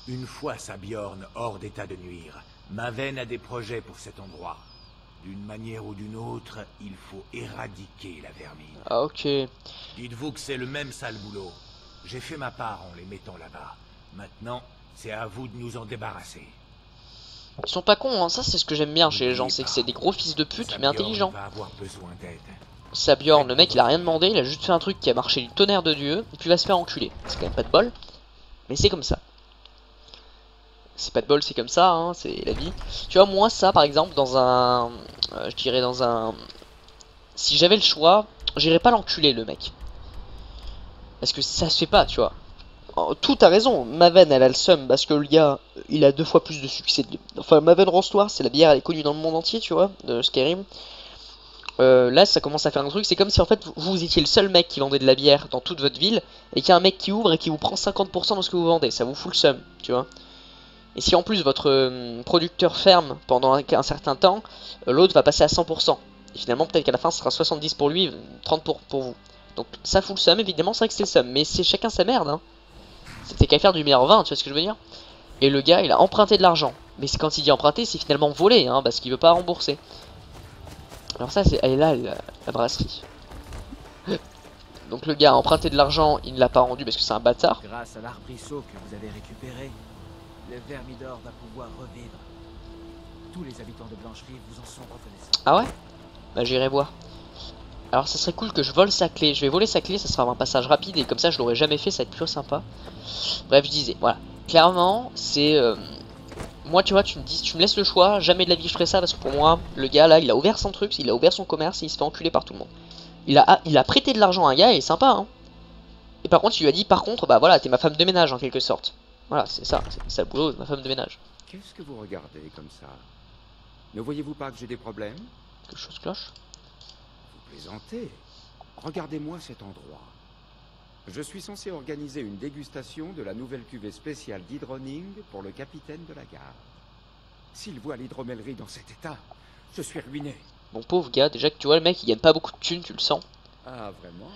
Une fois Sabjorn hors d'état de nuire, Maven a des projets pour cet endroit. D'une manière ou d'une autre, il faut éradiquer la vermine. Ah ok. Dites-vous que c'est le même sale boulot. J'ai fait ma part en les mettant là-bas. Maintenant, c'est à vous de nous en débarrasser. Ils sont pas cons, hein. Ça c'est ce que j'aime bien chez les gens, c'est que c'est des gros fils de pute mais intelligents. Va avoir besoin d'aide. Sabjorn, le mec il a rien demandé, il a juste fait un truc qui a marché du tonnerre de Dieu, et puis il va se faire enculer. C'est quand même pas de bol, mais c'est comme ça. C'est pas de bol, c'est comme ça, hein, c'est la vie. Tu vois, moi ça par exemple, dans un... je dirais dans un... Si j'avais le choix, j'irais pas l'enculer le mec. Parce que ça se fait pas, tu vois. Tout a raison, Maven elle a le seum parce que le gars il a 2 fois plus de succès. Enfin, Maven Rostoir, c'est la bière, elle est connue dans le monde entier, tu vois, de Skyrim. Là ça commence à faire un truc, c'est comme si en fait vous étiez le seul mec qui vendait de la bière dans toute votre ville et qu'il y a un mec qui ouvre et qui vous prend 50% de ce que vous vendez, ça vous fout le seum, tu vois. Et si en plus votre producteur ferme pendant un certain temps, l'autre va passer à 100%. Et finalement peut-être qu'à la fin ce sera 70 pour lui, 30 pour vous. Donc ça fout le seum, évidemment c'est vrai que c'est le seum, mais c'est chacun sa merde, hein. C'était qu'à faire du meilleur vin, tu vois ce que je veux dire. Et le gars il a emprunté de l'argent, mais quand il dit emprunter c'est finalement volé, hein, parce qu'il veut pas rembourser. Alors ça c'est, elle est là la brasserie. Donc le gars a emprunté de l'argent, il ne l'a pas rendu parce que c'est un bâtard. Grâce à l'arbrisseau que vous avez récupéré, le Vermidor va pouvoir revivre. Tous les habitants de Blancherive vous en sont reconnaissants. Ah ouais? Bah j'irai voir. Alors ça serait cool que je vole sa clé. Je vais voler sa clé, ça sera un passage rapide et comme ça je l'aurais jamais fait, ça va être plus sympa. Bref, je disais, voilà. Clairement, c'est... Moi tu vois, tu me laisses le choix, jamais de la vie je ferai ça parce que pour moi, le gars là, il a ouvert son truc, il a ouvert son commerce et il se fait enculer par tout le monde. Il a prêté de l'argent à un gars et il est sympa, hein. Et par contre, il lui a dit, par contre, bah voilà, t'es ma femme de ménage en quelque sorte. Voilà, c'est ça le boulot de ma femme de ménage. Qu'est-ce que vous regardez comme ça? Ne voyez-vous pas que j'ai des problèmes? Quelque chose cloche. Vous plaisantez. Regardez-moi cet endroit. Je suis censé organiser une dégustation de la nouvelle cuvée spéciale d'hydroning pour le capitaine de la garde. S'il voit l'hydromellerie dans cet état, je suis ruiné. Bon pauvre gars, déjà que tu vois le mec il gagne pas beaucoup de thunes, tu le sens. Ah vraiment?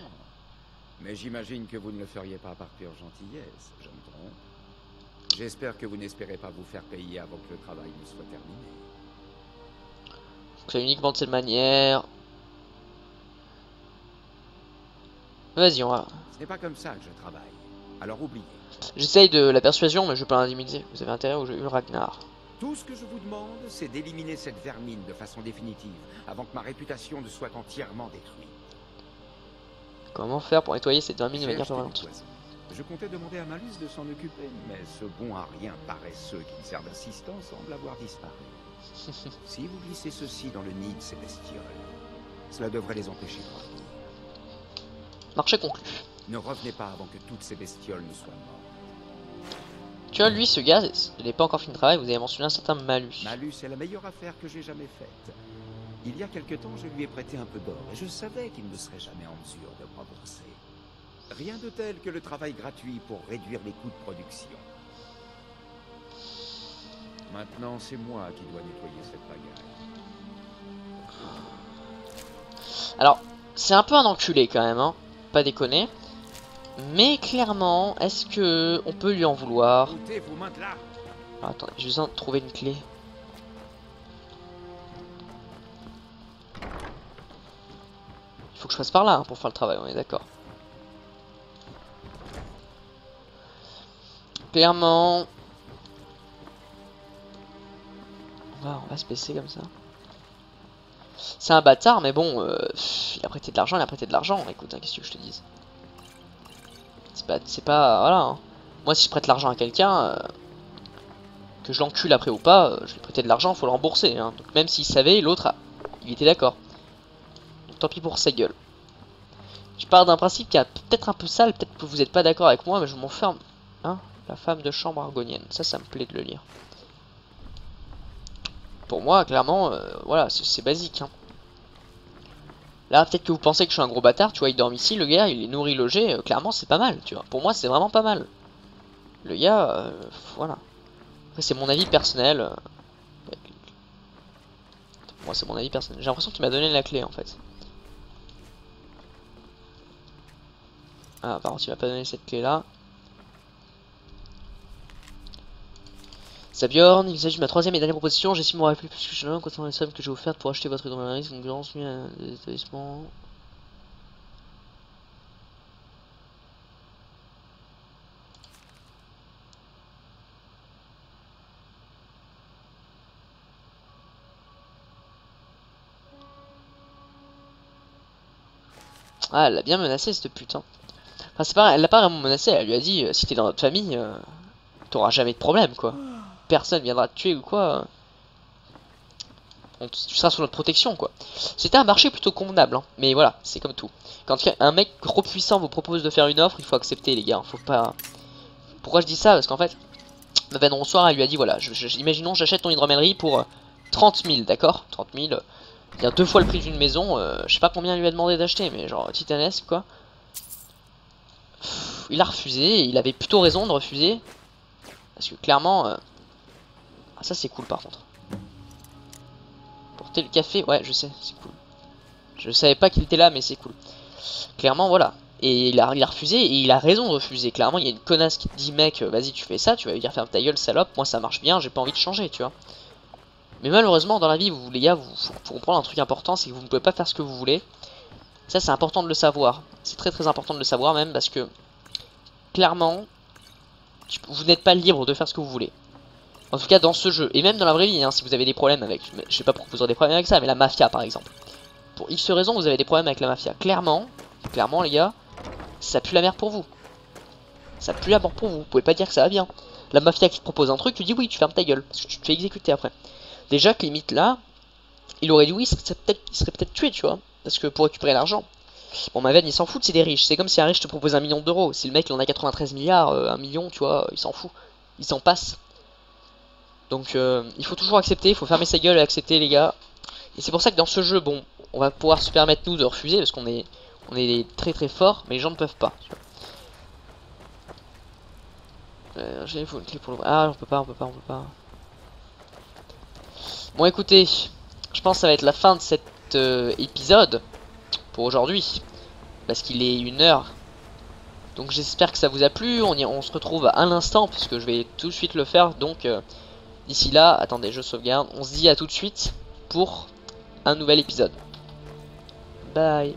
Mais j'imagine que vous ne le feriez pas par pure gentillesse, je me trompe. J'espère que vous n'espérez pas vous faire payer avant que le travail ne soit terminé. C'est uniquement de cette manière. Vas-y, on va... Ce n'est pas comme ça que je travaille. Alors oubliez. J'essaye de la persuasion, mais je peux l'intimider. Vous avez intérêt au jeu Ragnar. Tout ce que je vous demande, c'est d'éliminer cette vermine de façon définitive, avant que ma réputation ne soit entièrement détruite. Comment faire pour nettoyer cette vermine de J'ai manière acheté du permanente? poison. Je comptais demander à Malus de s'en occuper, mais ce bon à rien paresseux qui me sert d'assistant semble avoir disparu. Si vous glissez ceci dans le nid de ces bestioles, cela devrait les empêcher de revenir. Marché conclu. Ne revenez pas avant que toutes ces bestioles ne soient mortes. Tu vois, lui, ce gars, il n'est pas encore fini de travail. Vous avez mentionné un certain malus. Malus est la meilleure affaire que j'ai jamais faite. Il y a quelque temps, je lui ai prêté un peu d'or et je savais qu'il ne serait jamais en mesure de me rembourser. Rien de tel que le travail gratuit pour réduire les coûts de production. Maintenant, c'est moi qui dois nettoyer cette pagaille. Alors, c'est un peu un enculé quand même, hein. Pas déconner. Mais clairement, est-ce que on peut lui en vouloir? Montez vos mains de là. Alors, attendez, j'ai besoin de trouver une clé. Il faut que je passe par là hein, pour faire le travail, on est d'accord. Clairement... On va se baisser comme ça. C'est un bâtard, mais bon, il a prêté de l'argent, il a prêté de l'argent. Écoute, hein, qu'est-ce que je te dise? C'est pas, voilà. Hein. Moi, si je prête l'argent à quelqu'un, que je l'encule après ou pas, je lui ai prêté de l'argent, faut le rembourser. Hein. Donc même s'il savait, l'autre, il était d'accord. Donc tant pis pour sa gueule. Je pars d'un principe qui est peut-être un peu sale, peut-être que vous n'êtes pas d'accord avec moi, mais je m'en ferme. Hein, la femme de chambre argonienne, ça me plaît de le lire. Pour moi, clairement, voilà, c'est basique. Hein. Là, peut-être que vous pensez que je suis un gros bâtard, tu vois, il dort ici, le gars, il est nourri, logé, clairement, c'est pas mal, tu vois. Pour moi, c'est vraiment pas mal. Le gars, voilà. Après, c'est mon avis personnel. Moi, c'est mon avis personnel. J'ai l'impression qu'il m'a donné la clé, en fait. Ah, par contre, il m'a pas donné cette clé-là. Bjorn, il s'agit de ma troisième et dernière proposition. J'estime m'avoir plus que je concernant les sommes que j'ai offertes pour acheter votre hydromarie, concurrence, mis à des établissements. Ah, elle l'a bien menacé cette pute. Hein. Enfin, c'est pas, elle l'a pas vraiment menacé. Elle lui a dit si t'es dans notre famille, t'auras jamais de problème quoi. Personne viendra te tuer ou quoi. Tu seras sous notre protection quoi. C'était un marché plutôt convenable, hein. Mais voilà, c'est comme tout. Quand un mec trop puissant vous propose de faire une offre, il faut accepter les gars. Faut pas. Pourquoi je dis ça? Parce qu'en fait, Maven Ronsoir, elle lui a dit voilà, imaginons j'achète ton hydromellerie pour 30 000, d'accord? 30 000. Il y a 2 fois le prix d'une maison, je sais pas combien il lui a demandé d'acheter, mais genre titanesque quoi. Il a refusé, et il avait plutôt raison de refuser. Parce que clairement... Ah ça c'est cool par contre. Porter le café, ouais je sais, c'est cool. Je savais pas qu'il était là mais c'est cool. Clairement voilà. Et il a refusé, et il a raison de refuser. Clairement il y a une connasse qui te dit mec, vas-y tu fais ça, tu vas lui dire ferme ta gueule salope, moi ça marche bien, j'ai pas envie de changer tu vois. Mais malheureusement dans la vie, les gars, faut comprendre un truc important, c'est que vous ne pouvez pas faire ce que vous voulez. Ça c'est important de le savoir. C'est très très important de le savoir même parce que clairement, vous n'êtes pas libre de faire ce que vous voulez. En tout cas dans ce jeu, et même dans la vraie vie, hein, si vous avez des problèmes avec, je sais pas pourquoi vous aurez des problèmes avec ça, mais la mafia par exemple. Pour X raisons vous avez des problèmes avec la mafia. Clairement les gars, ça pue la merde pour vous. Ça pue la mort pour vous, vous pouvez pas dire que ça va bien. La mafia qui te propose un truc, tu dis oui, tu fermes ta gueule, parce que tu te fais exécuter après. Déjà que limite là, il aurait dit oui, il serait peut-être tué, tu vois, parce que pour récupérer l'argent. Bon, Maven il s'en fout, c'est des riches, c'est comme si un riche te propose 1 million d'euros. Si le mec il en a 93 milliards, 1 million, tu vois, il s'en fout, il s'en passe. Donc il faut toujours accepter, il faut fermer sa gueule et accepter les gars. Et c'est pour ça que dans ce jeu, bon, on va pouvoir se permettre nous de refuser parce qu'on est très très fort, mais les gens ne peuvent pas. J'ai une clé pour le... Ah, on peut pas. Bon écoutez, je pense que ça va être la fin de cet épisode pour aujourd'hui, parce qu'il est 1h. Donc j'espère que ça vous a plu, on se retrouve à l'instant, puisque je vais tout de suite le faire, donc d'ici là, attendez, je sauvegarde, on se dit à tout de suite pour un nouvel épisode. Bye.